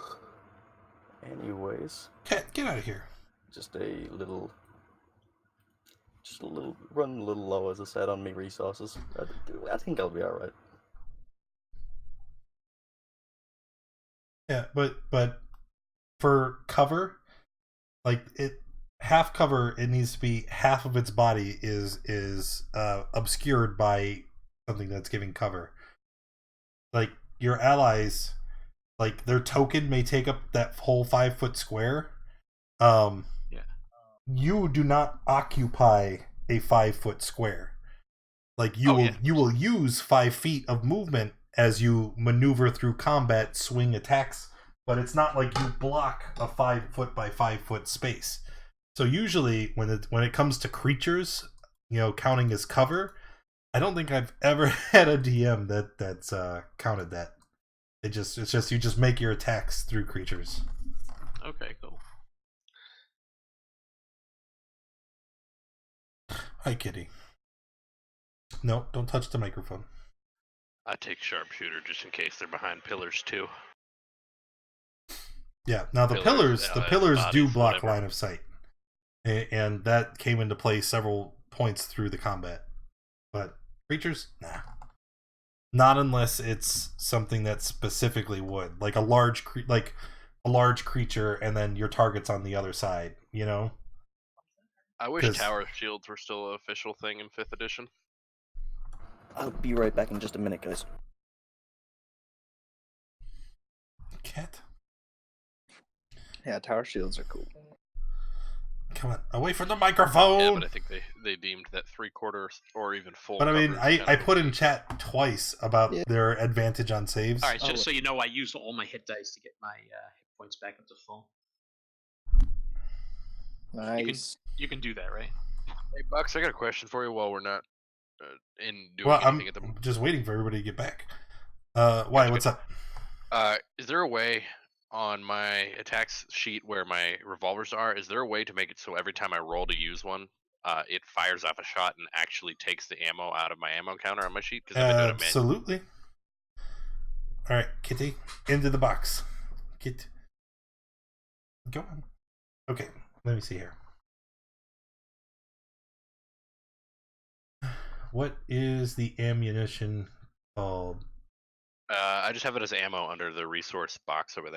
Anyways, Get out of here. Just a little run a little low, as I said, on me resources. I think I'll be all right. Yeah, but for cover, like half cover, it needs to be half of its body is obscured by something that's giving cover. Like your allies, like their token may take up that whole 5-foot square. Yeah. You do not occupy a 5-foot square. Like you will use 5 feet of movement as you maneuver through combat, swing attacks, but it's not like you block a 5-foot by 5-foot space. So usually when it comes to creatures, counting as cover, I don't think I've ever had a DM that's counted that. It's just you just make your attacks through creatures. Okay, cool. Hi, Kitty. No, don't touch the microphone. I take sharpshooter just in case they're behind pillars too. Yeah, now the pillars do block line of sight, and that came into play several points through the combat. But creatures, nah, not unless it's something that specifically would, like a large creature, and then your target's on the other side. I wish tower shields were still an official thing in 5th edition. I'll be right back in just a minute, guys. Cat. Yeah, tower shields are cool. Come on, away from the microphone! Yeah, but I think they deemed that 3/4 or even full. But I mean, I put in chat twice about their advantage on saves. Alright, just so you know, I used all my hit dice to get my hit points back up to full. Nice. You can do that, right? Hey, Bucks, I got a question for you while we're not in doing Well, anything at the moment. I'm just waiting for everybody to get back. Why? What's up? Is there a way on my attacks sheet where my revolvers are? Is there a way to make it so every time I roll to use one, it fires off a shot and actually takes the ammo out of my ammo counter on my sheet? Absolutely. All right, Kitty, into the box. Go on. Okay, let me see here. What is the ammunition called? I just have it as ammo under the resource box over there.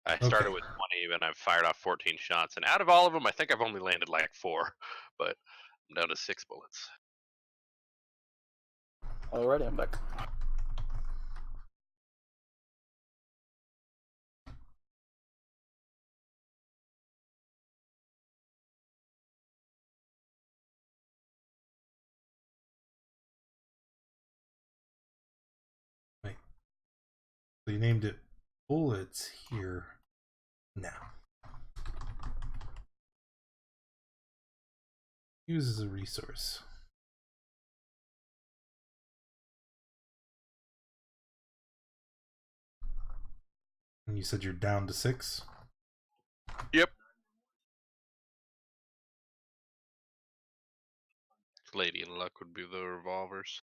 I started with 20 and I've fired off 14 shots, and out of all of them, I think I've only landed like 4, but I'm down to 6 bullets. Alrighty, I'm back. Wait. So you named it bullets here now. Use as a resource. And you said you're down to 6? Yep. Lady in Luck would be the revolvers.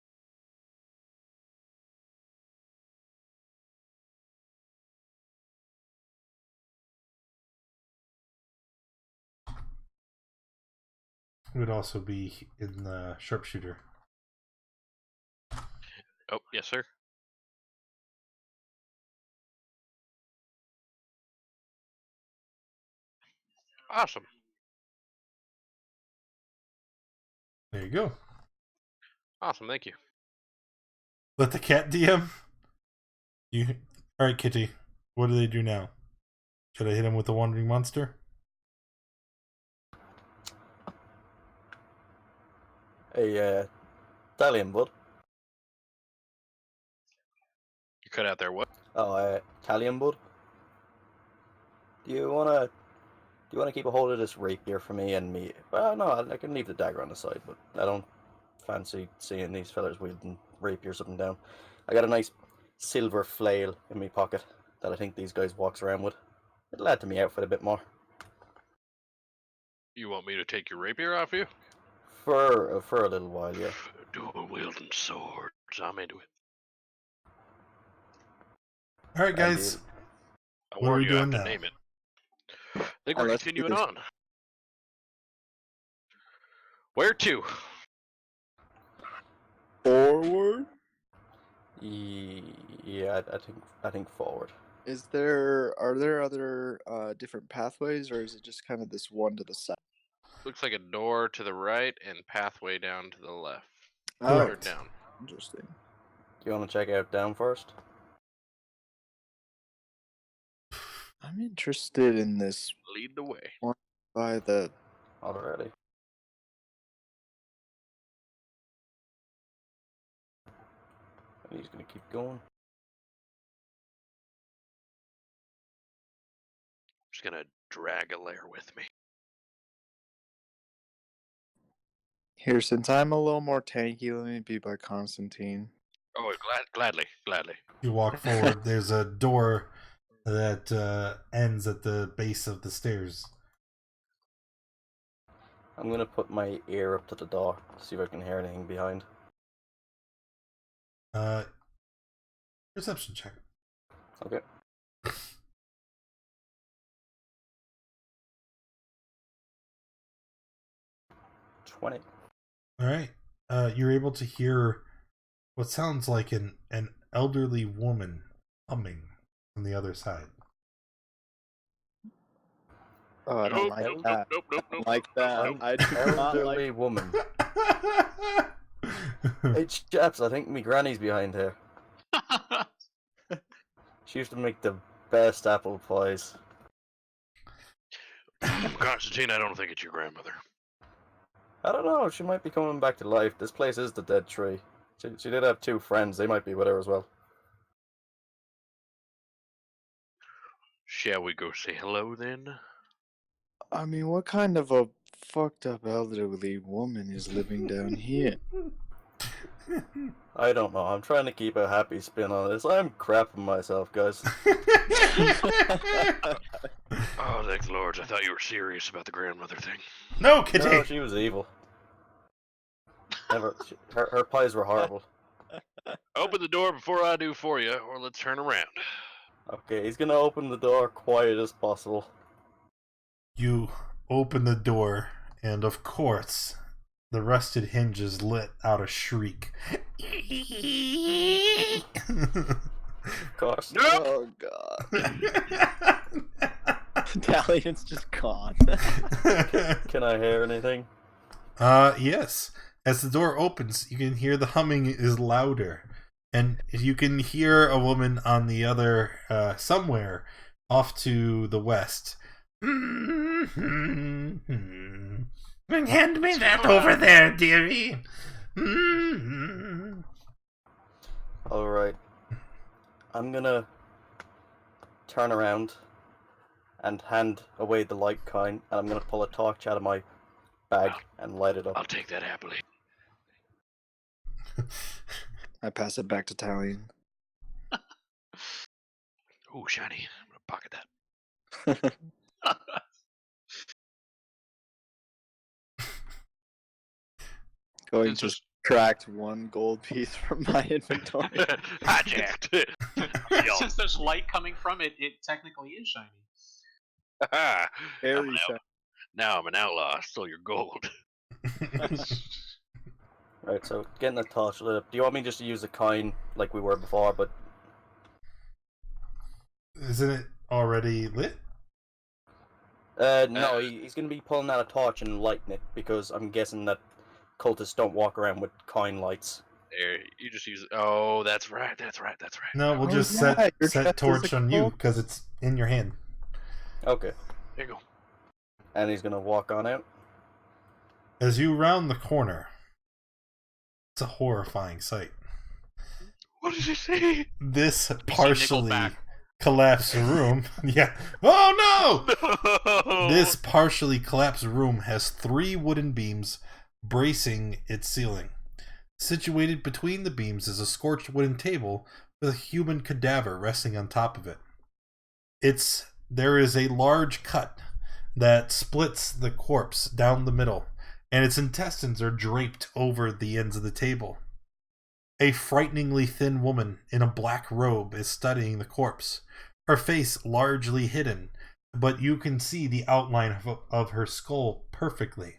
It would also be in the sharpshooter. Oh, yes, sir. Awesome. There you go. Awesome, thank you. Let the cat DM. You. All right, Kitty. What do they do now? Should I hit him with the wandering monster? Hey, Italian bud. You cut out there what? Oh, Italian bud. Do you wanna keep a hold of this rapier for me and me? Well, no, I can leave the dagger on the side, but I don't fancy seeing these fellas wielding rapiers up and down. I got a nice silver flail in my pocket that I think these guys walks around with. It'll add to me outfit a bit more. You want me to take your rapier off you? For a little while, yeah. Dual wielding swords. I'm into it. All right, guys. I What are warned we you, I have doing to now? name it. I think Oh, we're let's do continuing this. on. Where to? Forward? Yeah, I think forward. Are there other different pathways, or is it just kind of this one to the side? Looks like a door to the right and pathway down to the left. Oh, Or Correct. down. interesting. Do you want to check out down first? I'm interested in this Lead the way. by the. Already. And he's gonna keep going. I'm just gonna drag a layer with me. Here, since I'm a little more tanky, let me be by Constantine. Oh, gladly. You walk forward. There's a door that ends at the base of the stairs. I'm gonna put my ear up to the door to see if I can hear anything behind. Perception check. Okay. $20. All right. You're able to hear what sounds like an elderly woman humming from the other side. Oh, I don't Nope, like nope, that. nope, nope, I nope, don't like that. nope. I do not Elderly like. woman. Hey, chaps, I think me granny's behind here. She used to make the best apple pies. Constantine, I don't think it's your grandmother. I don't know, she might be coming back to life. This place is the dead tree. She did have 2 friends, they might be with her as well. Shall we go say hello then? I mean, what kind of a fucked up elderly woman is living down here? I don't know, I'm trying to keep a happy spin on this. I'm crapping myself, guys. Oh, thank the Lords. I thought you were serious about the grandmother thing. No, Kitty. No, she was evil. Her pies were horrible. Open the door before I do for you, or let's turn around. Okay, he's gonna open the door quiet as possible. You open the door, and of course, the rusted hinges let out a shriek. Of course. Nope! Oh god. Italian's just gone. Can I hear anything? Yes. As the door opens, you can hear the humming is louder. And you can hear a woman on the other, somewhere off to the west. Hand me that over there, dearie. Alright. I'm gonna turn around and hand away the light coin, and I'm gonna pull a torch out of my bag and light it I'll up. take that happily. I pass it back to Italian. Oh, shiny. I'm gonna Pocket that. Going Since just cracked one gold piece from my inventory. Hijacked. Since there's light coming from it, it technically is shiny. Very shiny. Now I'm an outlaw. I stole your gold. Right, so getting the torch lit up. Do you want me just to use the coin like we were before, but... Isn't it already lit? No, he's going to be pulling out a torch and lighting it, because I'm guessing that cultists don't walk around with coin lights. There, you just use. Oh, that's right. No, we'll Oh, just yeah, your set chest is torch a on you cloak. because it's in your hand. Okay. There you go. And he's going to walk on out. As you round the corner, it's a horrifying sight. What did you say? This see partially Nickelback. collapsed room. Yeah. Oh no! No! This partially collapsed room has 3 wooden beams bracing its ceiling. Situated between the beams is a scorched wooden table with a human cadaver resting on top of it. There is a large cut that splits the corpse down the middle, and its intestines are draped over the ends of the table. A frighteningly thin woman in a black robe is studying the corpse, her face largely hidden, but you can see the outline of her skull perfectly.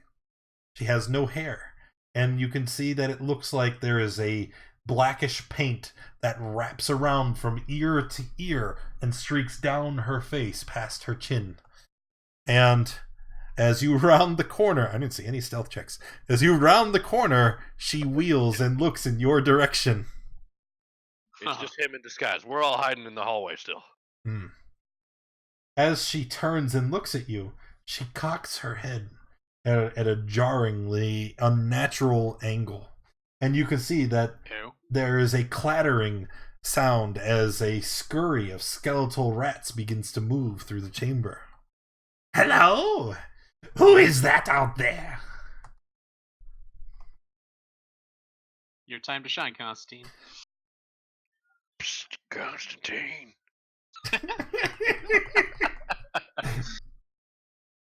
She has no hair, and you can see that it looks like there is a blackish paint that wraps around from ear to ear and streaks down her face past her chin. And as you round the corner, I didn't see any stealth checks. As you round the corner, she wheels and looks in your direction. It's just him in disguise. We're all hiding in the hallway still. As she turns and looks at you, she cocks her head at a jarringly unnatural angle. And you can see that Ew. there is a clattering sound as a scurry of skeletal rats begins to move through the chamber. Hello? Who is that out there? Your time to shine, Constantine. Psst, Constantine.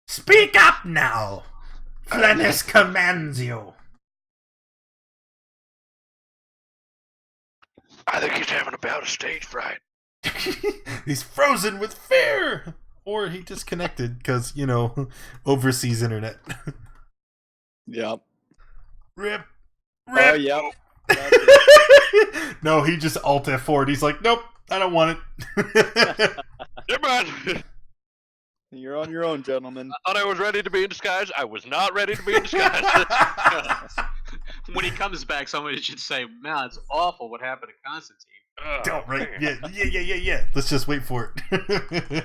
Speak up now! Flennis commands you. I think he's having a bout of stage fright. He's frozen with fear! Or he disconnected because, overseas internet. Yep. Rip. Oh, yep. No, he just Alt F4'd. He's like, nope, I don't want it. Never mind. You're on your own, gentlemen. I thought I was ready to be in disguise. I was not ready to be in disguise. When he comes back, somebody should say, "Man, it's awful what happened to Constantine." Don't, right? Yeah. Let's just wait for it.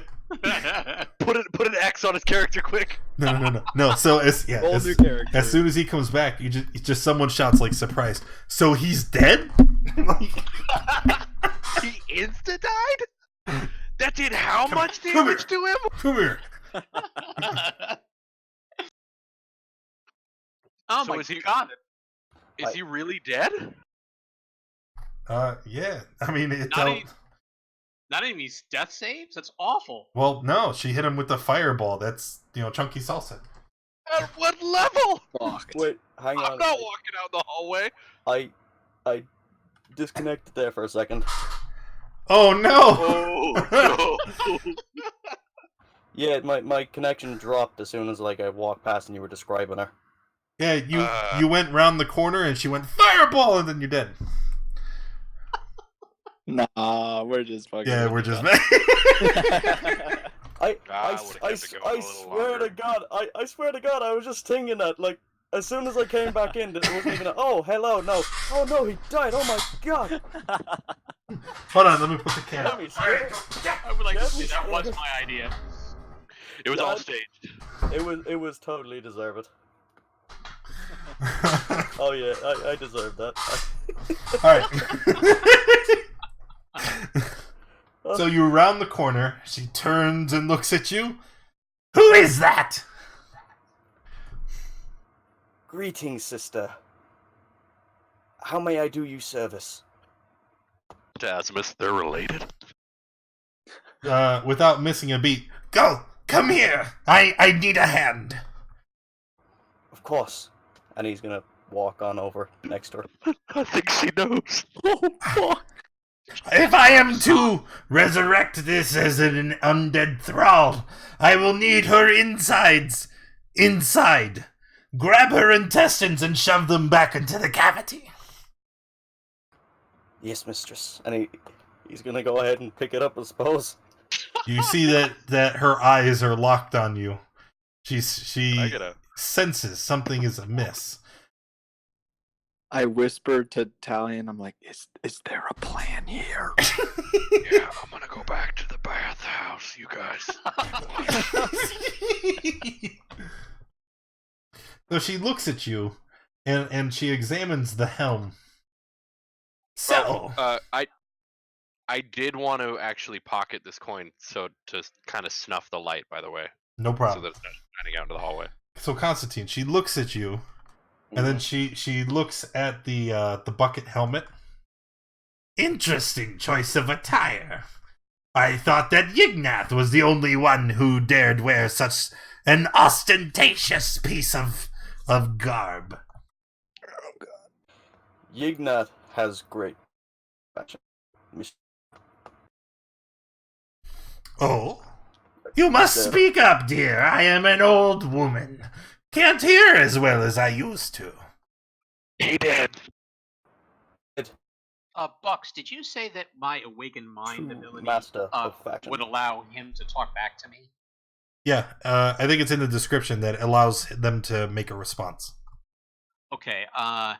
Put an X on his character quick. No. So Roll new character. as soon as he comes back, you just someone shouts like surprised. So he's dead? He insta died? That did how much come damage to him? Come here. Oh So my is he- god! Is he really dead? Yeah. I mean, it Not, don't. even, not even these death saves. That's awful. Well, no, she hit him with the fireball. That's chunky salsa. At what level? Fucked. Wait, hang I'm on. not walking out the hallway. I disconnected there for a second. Oh no! Oh no! Yeah, my connection dropped as soon as I walked past and you were describing her. Yeah, you went round the corner and she went fireball, and then you're dead. Nah, we're just fucking. Yeah, we're just. I swear to God, I swear to God, I was just thinking that, as soon as I came back in, it wasn't even oh, hello, no. Oh no, he died, oh my God. Hold on, let me put the Let cam. me swear. I would like to Let say me that was swear. my idea. It was all That- staged. It was totally deserved. Oh yeah, I deserve that. All right. So you round the corner. She turns and looks at you. Who is that? Greetings, sister. How may I do you service? To Asimus, they're related. without missing a beat, "Go! Come here! I need a hand!" Of course. And he's gonna walk on over next to her. I think she knows. Oh, fuck! If I am to resurrect this as an undead thrall, I will need her insides. Inside. Grab her intestines and shove them back into the cavity. Yes, mistress. And he's gonna go ahead and pick it up, I suppose. You see that her eyes are locked on you. She I gotta. senses something is amiss. I whispered to Talion, I'm like, is there a plan here? Yeah, I'm gonna go back to the bathhouse, you guys. So she looks at you, and she examines the helm. So, I did want to actually pocket this coin, so to kind of snuff the light. By the way, no so problem. that it's not shining out into the hallway. So Constantine, she looks at you, and then she looks at the bucket helmet. Interesting choice of attire. I thought that Yignath was the only one who dared wear such an ostentatious piece of garb. Oh, God. Yignath has great fashion. Oh? You must speak up, dear. I am an old woman. Can't hear as well as I used to. He did. Bucks, did you say that my awakened mind ability Master of fashion. would allow him to talk back to me? Yeah, I think it's in the description that allows them to make a response. Okay, I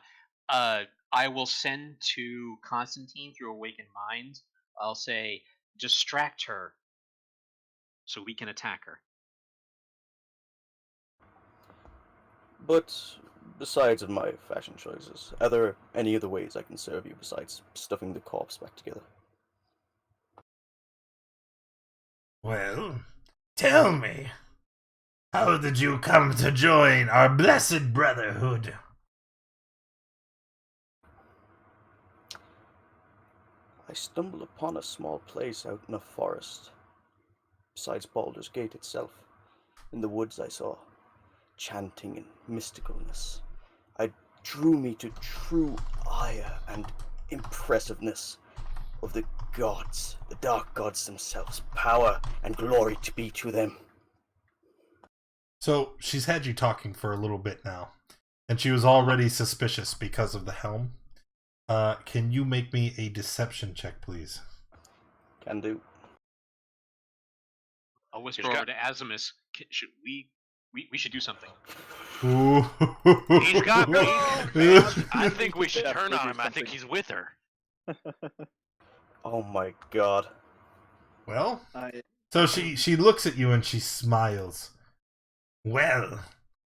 will send to Constantine through awakened mind. I'll say, distract her so we can attack her. But besides of my fashion choices, are there any other ways I can serve you besides stuffing the corpse back together? Well, tell me, how did you come to join our blessed brotherhood? I stumbled upon a small place out in a forest, besides Baldur's Gate itself. In the woods I saw chanting and mysticalness. It drew me to true ire and impressiveness of the gods, the dark gods themselves. Power and glory to be to them. So she's had you talking for a little bit now, and she was already suspicious because of the helm. Can you make me a deception check, please? Can do. I'll whisper over to Azimus. Should we should do something. Ooh. He's got me. I think we should turn on him. I think he's with her. Oh my god. Well, so she looks at you and she smiles. Well,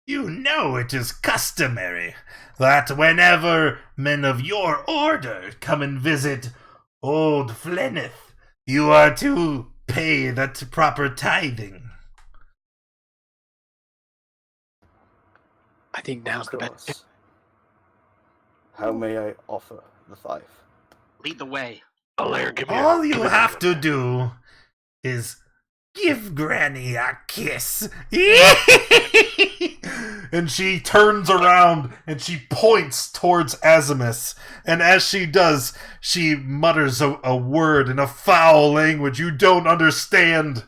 you know it is customary that whenever men of your order come and visit old Flenneth, you are to pay that proper tithing. I think now's the best. How may I offer the tithe? Lead the way. Alair, give me All you have to do is give Granny a kiss. And she turns around and she points towards Azimus. And as she does, she mutters a word in a foul language you don't understand.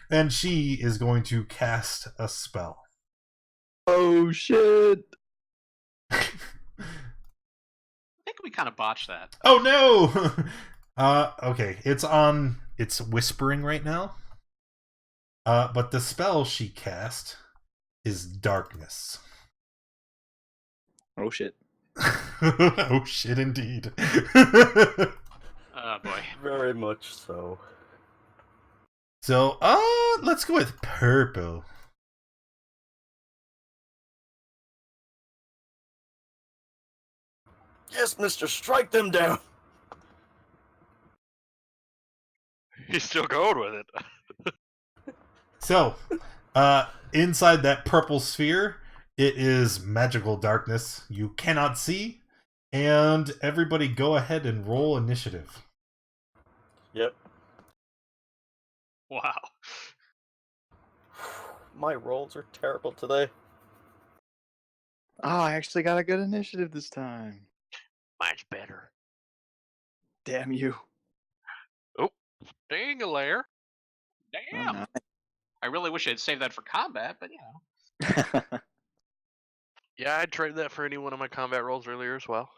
And she is going to cast a spell. Oh, shit. I think we kind of botched that. Oh no! Okay, it's whispering right now. But the spell she cast is darkness. Oh, shit. Oh shit, indeed. Oh boy. Very much so. So, let's go with purple. Yes, mister, strike them down! He's still going with it. So, inside that purple sphere, it is magical darkness you cannot see. And everybody go ahead and roll initiative. Yep. Wow. My rolls are terrible today. Oh, I actually got a good initiative this time. Mine's better. Damn you. Dang a lair. Oh, Damn. no. I really wish I'd saved that for combat, but you know. Yeah, I'd trade that for any one of my combat rolls earlier as well.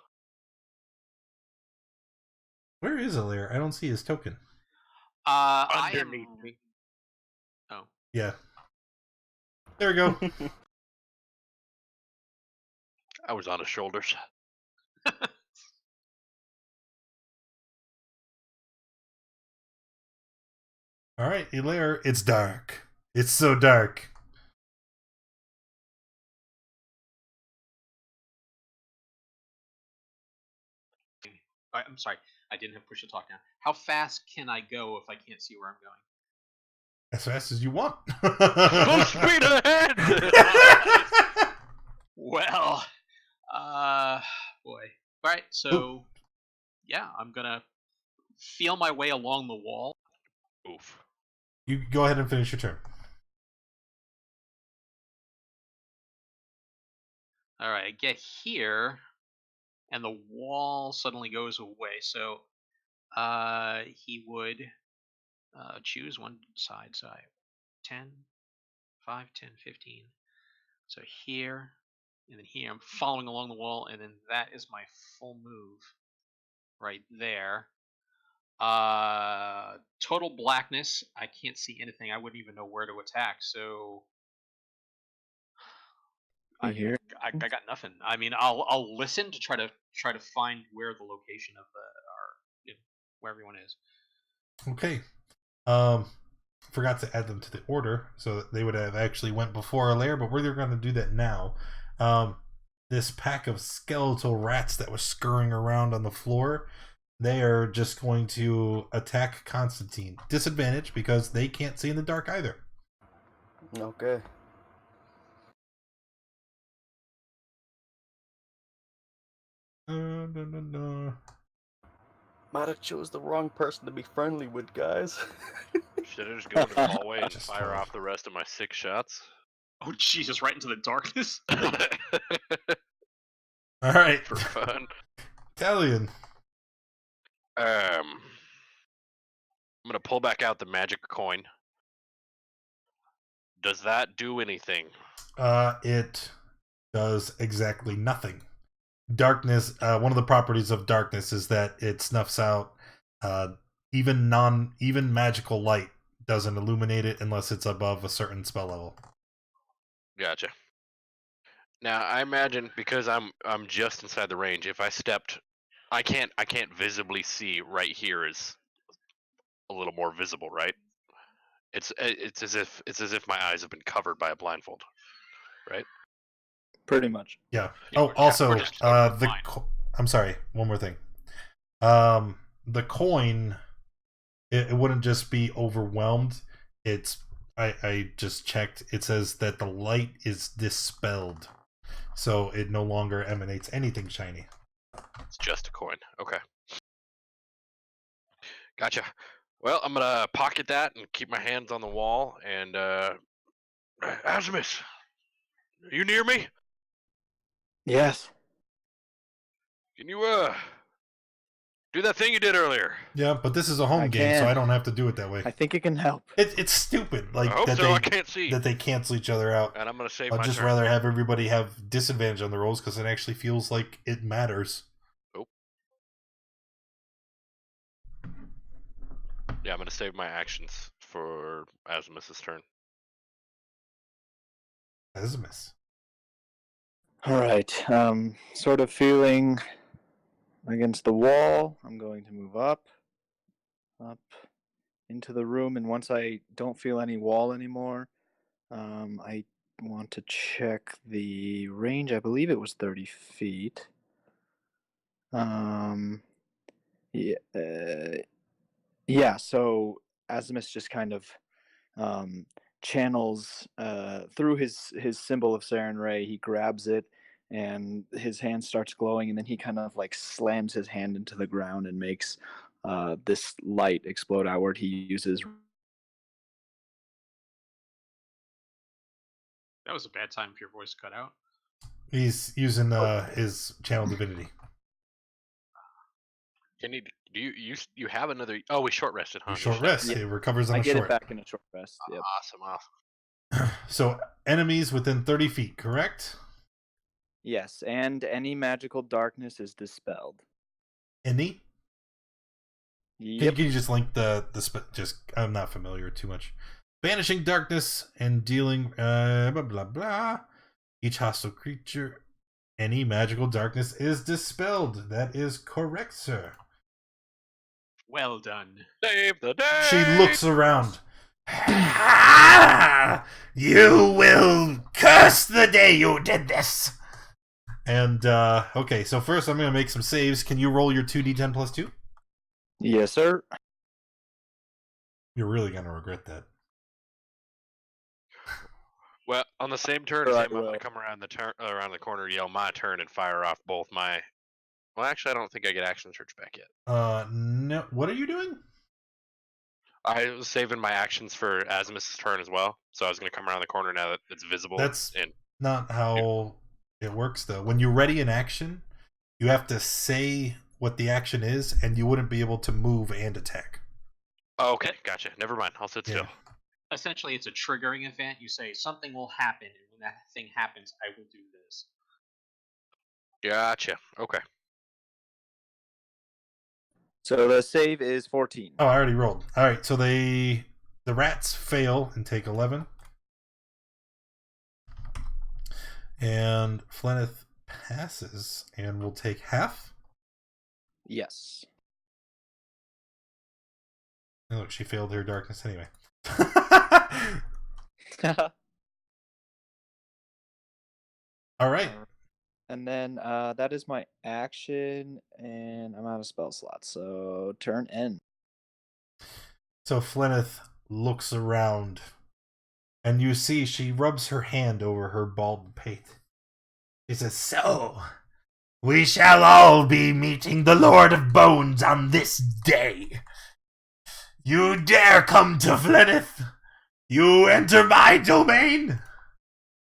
Where is Alair? I don't see his token. Underneath I am. me. Oh. Yeah. There we go. I was on his shoulders. All right, Alair, it's dark. It's so dark. I'm sorry. I didn't have push to talk now. How fast can I go if I can't see where I'm going? As fast as you want. Full speed ahead! Well, boy. All right, so yeah, I'm gonna feel my way along the wall. Oof. You go ahead and finish your turn. All right, I get here, and the wall suddenly goes away. So, he would choose one side. So, 10, 5, 10, 15. So here, and then here. I'm following along the wall, and then that is my full move right there. Total blackness. I can't see anything. I wouldn't even know where to attack. So You hear? I got nothing. I mean, I'll listen to try to find where the location of where everyone is. Okay. Forgot to add them to the order, so that they would have actually went before Alair, but we're going to do that now. This pack of skeletal rats that was scurrying around on the floor, they are just going to attack Constantine. Disadvantage because they can't see in the dark either. Okay. Might have chose the wrong person to be friendly with, guys. Should I just go into the hallway and Just fire 12. off the rest of my 6 shots? Oh Jesus! Right into the darkness. All right. For fun. Italian. I'm gonna pull back out the magic coin. Does that do anything? It does exactly nothing. Darkness, one of the properties of darkness is that it snuffs out even magical light doesn't illuminate it unless it's above a certain spell level. Gotcha. Now I imagine because I'm just inside the range. If I stepped, I can't visibly see. Right here is a little more visible, right? It's as if my eyes have been covered by a blindfold, right? Pretty much. Yeah. Yeah, Oh, we're also, just covered with the blind. I'm sorry. One more thing. The coin, it wouldn't just be overwhelmed. It's I just checked. It says that the light is dispelled, so it no longer emanates anything shiny. It's just a coin. Okay. Gotcha. Well, I'm gonna pocket that and keep my hands on the wall. And Asmus, are you near me? Yes. Can you do that thing you did earlier? Yeah, but this is a home I game, so can. I don't have to do it that way. I think it can help. It's stupid, like I hope that so. I can't see. that they cancel each other out. And I'm gonna save I'd my just turn. rather have everybody have disadvantage on the rolls because it actually feels like it matters. Oh. Yeah, I'm gonna save my actions for Asmus's turn. Asmus. All right. Sort of feeling against the wall. I'm going to move up into the room, and once I don't feel any wall anymore, I want to check the range. I believe it was 30 feet. Yeah. Yeah. So Asimus just kind of channels through his symbol of Saren Ray. He grabs it, and his hand starts glowing, and then he kind of like slams his hand into the ground and makes this light explode outward. He uses That was a bad time if your voice cut out. He's using his channel divinity. Can you have another? Oh, we short rested, huh? Short rest. Yeah. It recovers on I a get short. it back in a short rest. Yep. Awesome. So enemies within 30 feet, correct? Yes, and any magical darkness is dispelled. Any? Yep. Can you just link the just I'm not familiar too much. Banishing darkness and dealing blah blah blah. Each hostile creature, any magical darkness is dispelled. That is correct, sir. Well done. Save the day. She looks around. You will curse the day you did this. And okay, so first I'm gonna make some saves. Can you roll your 2d10 plus 2? Yes, sir. You're really gonna regret that. Well, on the same turn as Right, him, I'm well. gonna come around the corner, yell my turn, and fire off both my. Well, actually, I don't think I get action search back yet. No. What are you doing? I was saving my actions for Azimuth's turn as well, so I was gonna come around the corner now that it's visible. That's and not how it works, though. When you ready an action, you have to say what the action is, and you wouldn't be able to move and attack. oh, okay, gotcha. Never mind. I'll sit Yeah. still. Essentially, it's a triggering event. You say something will happen, and when that thing happens, I will do this. Gotcha. Okay. So the save is 14. Oh, I already rolled. All right, so the rats fail and take 11, and Fleneth passes and will take half. Yes. Oh, look, she failed her darkness anyway. All right. And then that is my action, and I'm out of spell slots. So turn end. So Fleneth looks around, and you see she rubs her hand over her bald pate. She says, "So, we shall all be meeting the Lord of Bones on this day. You dare come to Fleneth? You enter my domain?"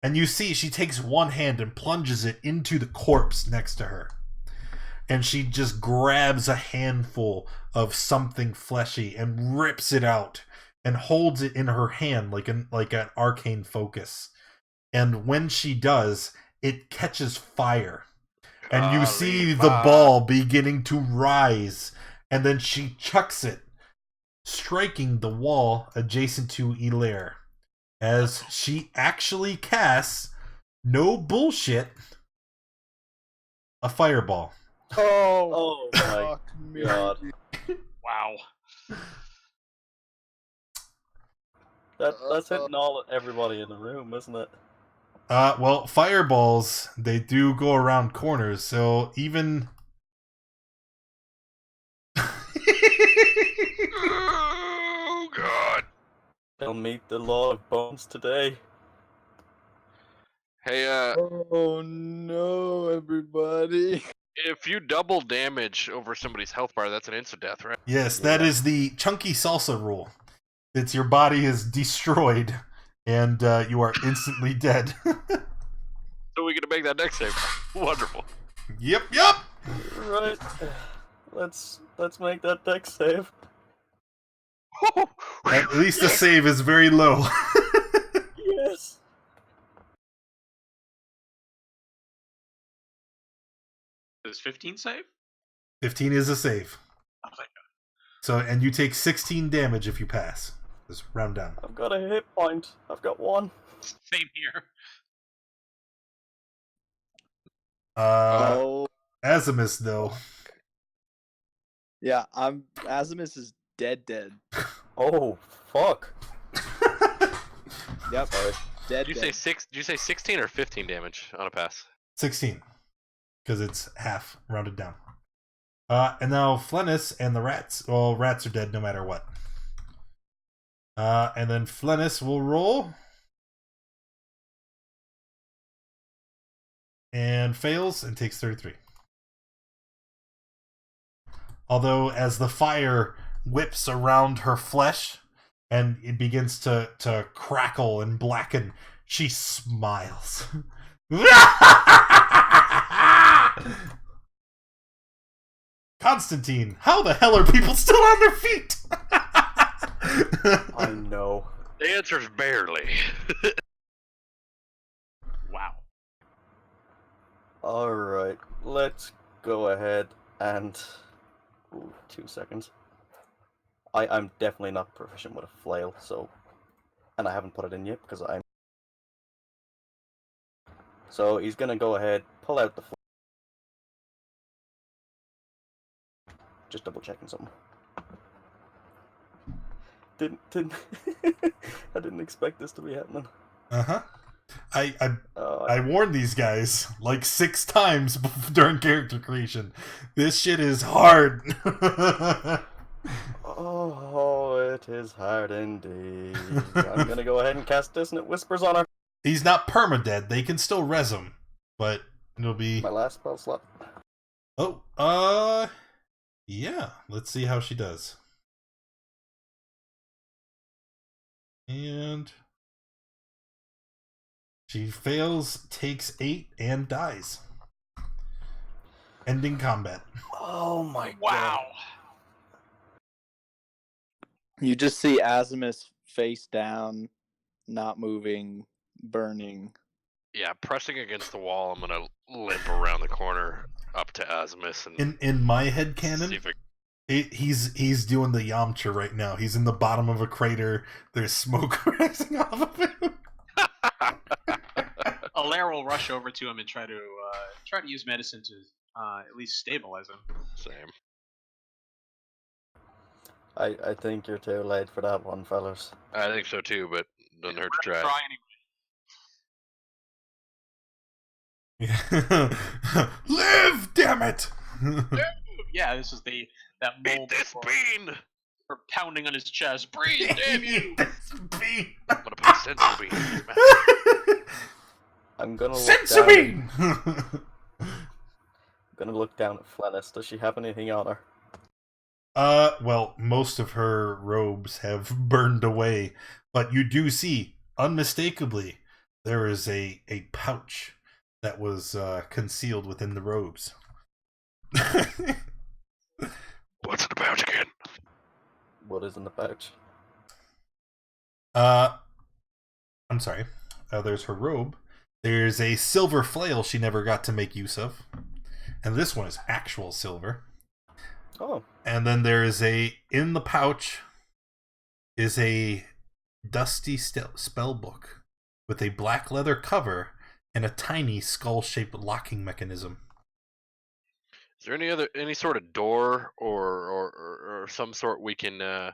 And you see she takes one hand and plunges it into the corpse next to her. And she just grabs a handful of something fleshy and rips it out and holds it in her hand like an arcane focus. And when she does, it catches fire. And you see the ball beginning to rise. And then she chucks it, striking the wall adjacent to Elaire. As she actually casts, no bullshit, a fireball. Oh my fuck me. God. Wow. That's hitting everybody in the room, isn't it? Well, fireballs, they do go around corners, so even... Oh God. They'll meet the Lord of Bones today. Hey, Oh no, everybody. if you double damage over somebody's health bar, that's an instant death, right? Yes, that is the chunky salsa rule. It's your body is destroyed, and you are instantly dead. So we get to make that next save. Wonderful. Yep. Right. Let's make that deck save. At least the save is very low. Yes. Does 15 save? 15 is a save. Oh my God. So, and you take 16 damage if you pass. Just round down. I've got a hit point. I've got one. Same here. Oh Azimus, though. yeah, Azimus is dead. Oh fuck. Yep. Sorry. Dead. Did you say 16 or 15 damage on a pass? 16. Because it's half, rounded down. And now Flennis and the rats. Well, rats are dead no matter what. And then Flennis will roll. And fails and takes 33. Although as the fire whips around her flesh and it begins to crackle and blacken, She smiles. Constantine, how the hell are people still on their feet? I know. The answer's barely. Wow. Alright, let's go ahead and... Ooh, 2 seconds. I'm definitely not proficient with a flail, so... And I haven't put it in yet, because I'm... So he's gonna go ahead, pull out the flail. Just double checking something. Didn't... I didn't expect this to be happening. Uh-huh. I I warned these guys like 6 times during character creation. This shit is hard. Oh, it is hard indeed. I'm gonna go ahead and cast Dissonant Whispers on her. He's not permadead. They can still res him, but it'll be... My last spell slot. Oh, yeah. Let's see how she does. And she fails, takes 8, and dies. Ending combat. Oh my Wow. You just see Azimus face down, not moving, burning. Yeah, pressing against the wall, I'm gonna limp around the corner up to Asmus and In my head see canon, if he's doing the Yamcha right now. He's in the bottom of a crater. There's smoke rising off of him. Alaire will rush over to him and try to use medicine to at least stabilize him. Same. I think you're too late for that one, fellas. I think so too, but doesn't hurt to try. Try Yeah. Live, damn it! anyway. Yeah, this is that Eat moment this bean! for pounding on his chest. Breathe, damn you! This bean. I'm gonna put a sensible bean in his mouth. I'm gonna look Sensu down. bean. I'm gonna look down at Flennis. Does she have anything on her? Well, most of her robes have burned away, but you do see, unmistakably, there is a pouch that was concealed within the robes. What's in the pouch again? What is in the pouch? I'm sorry. There's her robe. There's a silver flail she never got to make use of. And this one is actual silver. Oh. And then there is in the pouch is a dusty spell book with a black leather cover and a tiny skull-shaped locking mechanism. Is there any sort of door or some sort we can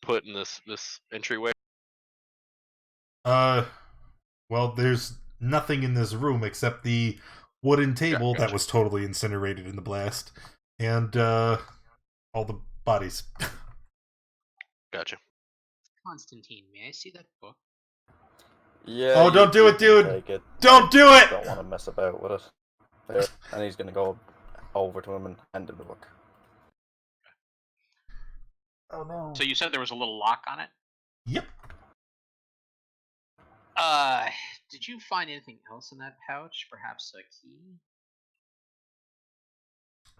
put in this entryway? Well, there's nothing in this room except the wooden table Gotcha. that was totally incinerated in the blast, and all the bodies. Gotcha. Constantine, may I see that book? Yeah. Oh, don't do you it, can dude. Take it. Don't do it! Don't want to mess about with it. There. And he's gonna go over to him and hand him the book. Oh no. So you said there was a little lock on it? Yep. Did you find anything else in that pouch? Perhaps a key?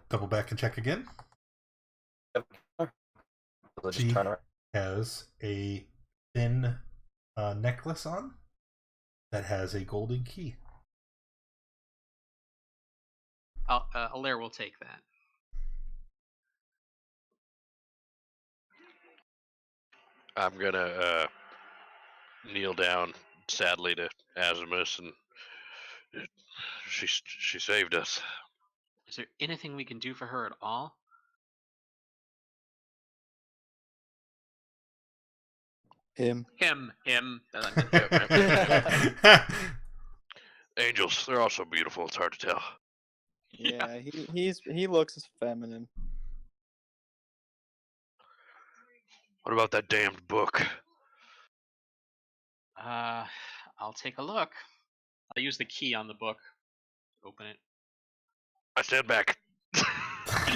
Double back and check again. So just She turn around. has a thin necklace on that has a golden key. Alaire will take that. I'm gonna kneel down sadly to Azimus, and she saved us. Is there anything we can do for her at all? Him. Him. Angels, they're all so beautiful. It's hard to tell. Yeah, he looks feminine. What about that damned book? I'll take a look. I'll use the key on the book. Open it. I stand back.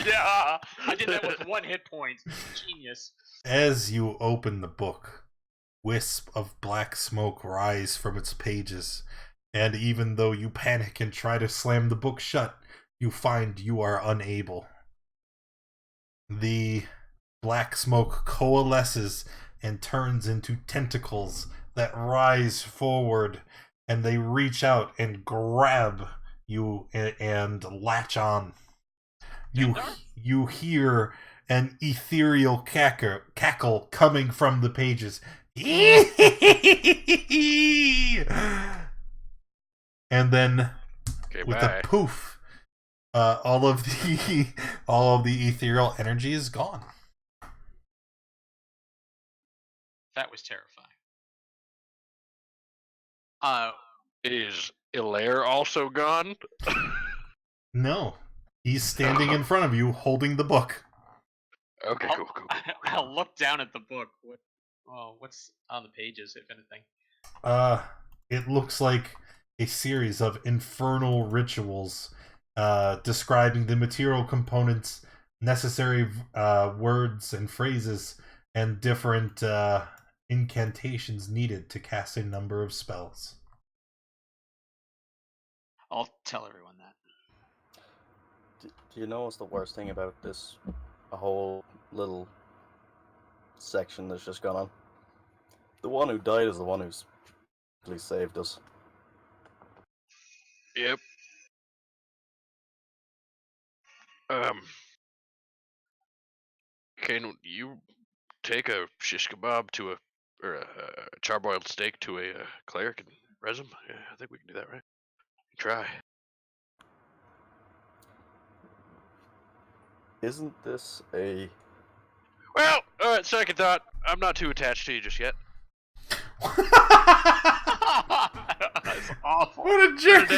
Yeah, I did that with 1 hit point. Genius. As you open the book, wisp of black smoke rise from its pages, and even though you panic and try to slam the book shut, you find you are unable. The black smoke coalesces and turns into tentacles that rise forward, and they reach out and grab you and latch on. You hear an ethereal cackle coming from the pages. And then with bye. a poof, all of the ethereal energy is gone. That was terrifying. Is Ilaire also gone? No. He's standing in front of you holding the book. Okay, cool. I'll look down at the book. What's on the pages, if anything? It looks like a series of infernal rituals describing the material components, necessary words and phrases, and different incantations needed to cast a number of spells. I'll tell everyone that. Do you know what's the worst thing about this whole little section that's just gone on? The one who died is the one who's really saved us. Yep. Can you take a shish kebab or a charboiled steak to a cleric and res him? Yeah, I think we can do that, right? Try. Isn't this a... Well, alright, second thought. I'm not too attached to you just yet. That's awful. What a jerk!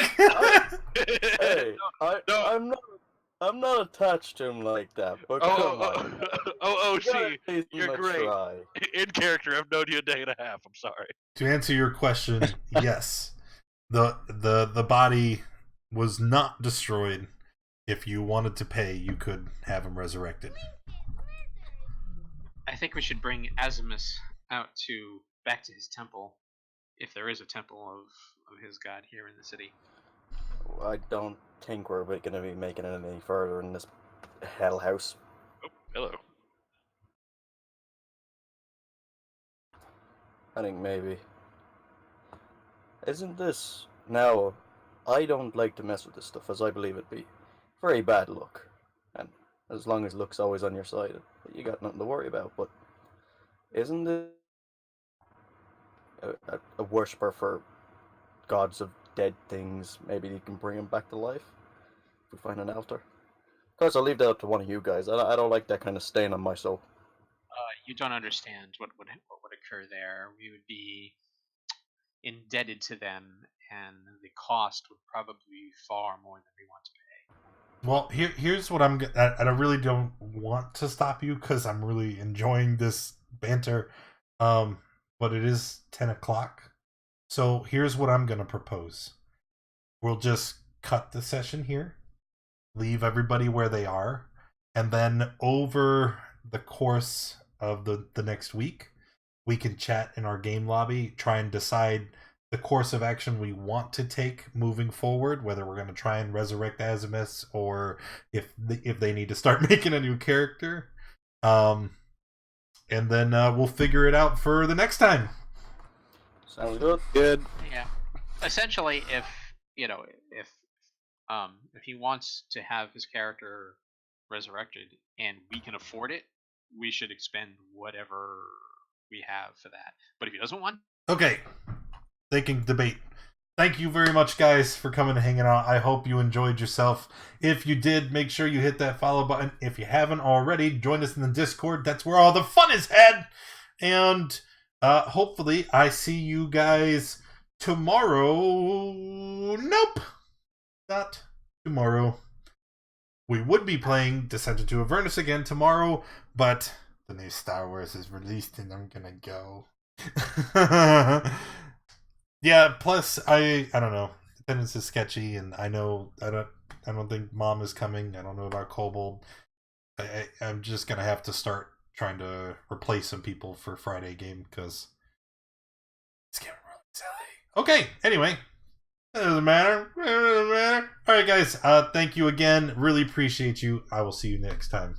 Hey, I'm not attached to him like that, but come on. See, Give you're him a great. try. In character, I've known you a day and a half. I'm sorry. To answer your question, yes. The body was not destroyed. If you wanted to pay, you could have him resurrected. I think we should bring Azimus out back to his temple, if there is a temple of his god here in the city. I don't think we're going to be making it any further in this hell house. Oh, hello. I think maybe. Isn't this... Now, I don't like to mess with this stuff, as I believe it be very bad luck. And as long as luck's always on your side, you got nothing to worry about. But isn't it a worshipper for gods of dead things? Maybe you can bring them back to life if we find an altar. Of course, I'll leave that up to one of you guys. I don't like that kind of stain on my soul. You don't understand what would occur there. We would be indebted to them, and the cost would probably be far more than we want to pay. Well, here's what I really don't want to stop you because I'm really enjoying this banter. But it is 10 o'clock. So here's what I'm going to propose. We'll just cut the session here, leave everybody where they are, and then over the course of the next week, we can chat in our game lobby, try and decide the course of action we want to take moving forward, whether we're going to try and resurrect Azimus or if they need to start making a new character. And then we'll figure it out for the next time. Sounds good. Good. Yeah. Essentially, if he wants to have his character resurrected and we can afford it, we should expend whatever we have for that. But if he doesn't want, okay, they can debate. Thank you very much, guys, for coming and hanging out. I hope you enjoyed yourself. If you did, make sure you hit that follow button. If you haven't already, join us in the Discord. That's where all the fun is had. And hopefully I see you guys tomorrow. Nope. Not tomorrow. We would be playing Descent into Avernus again tomorrow, but the new Star Wars is released and I'm gonna go. Yeah, plus I don't know. Attendance is sketchy, and I don't think Mom is coming. I don't know about Kobold. I'm just gonna have to start trying to replace some people for Friday game because Okay, anyway. It doesn't matter. It doesn't matter. Alright, guys. Thank you again. Really appreciate you. I will see you next time.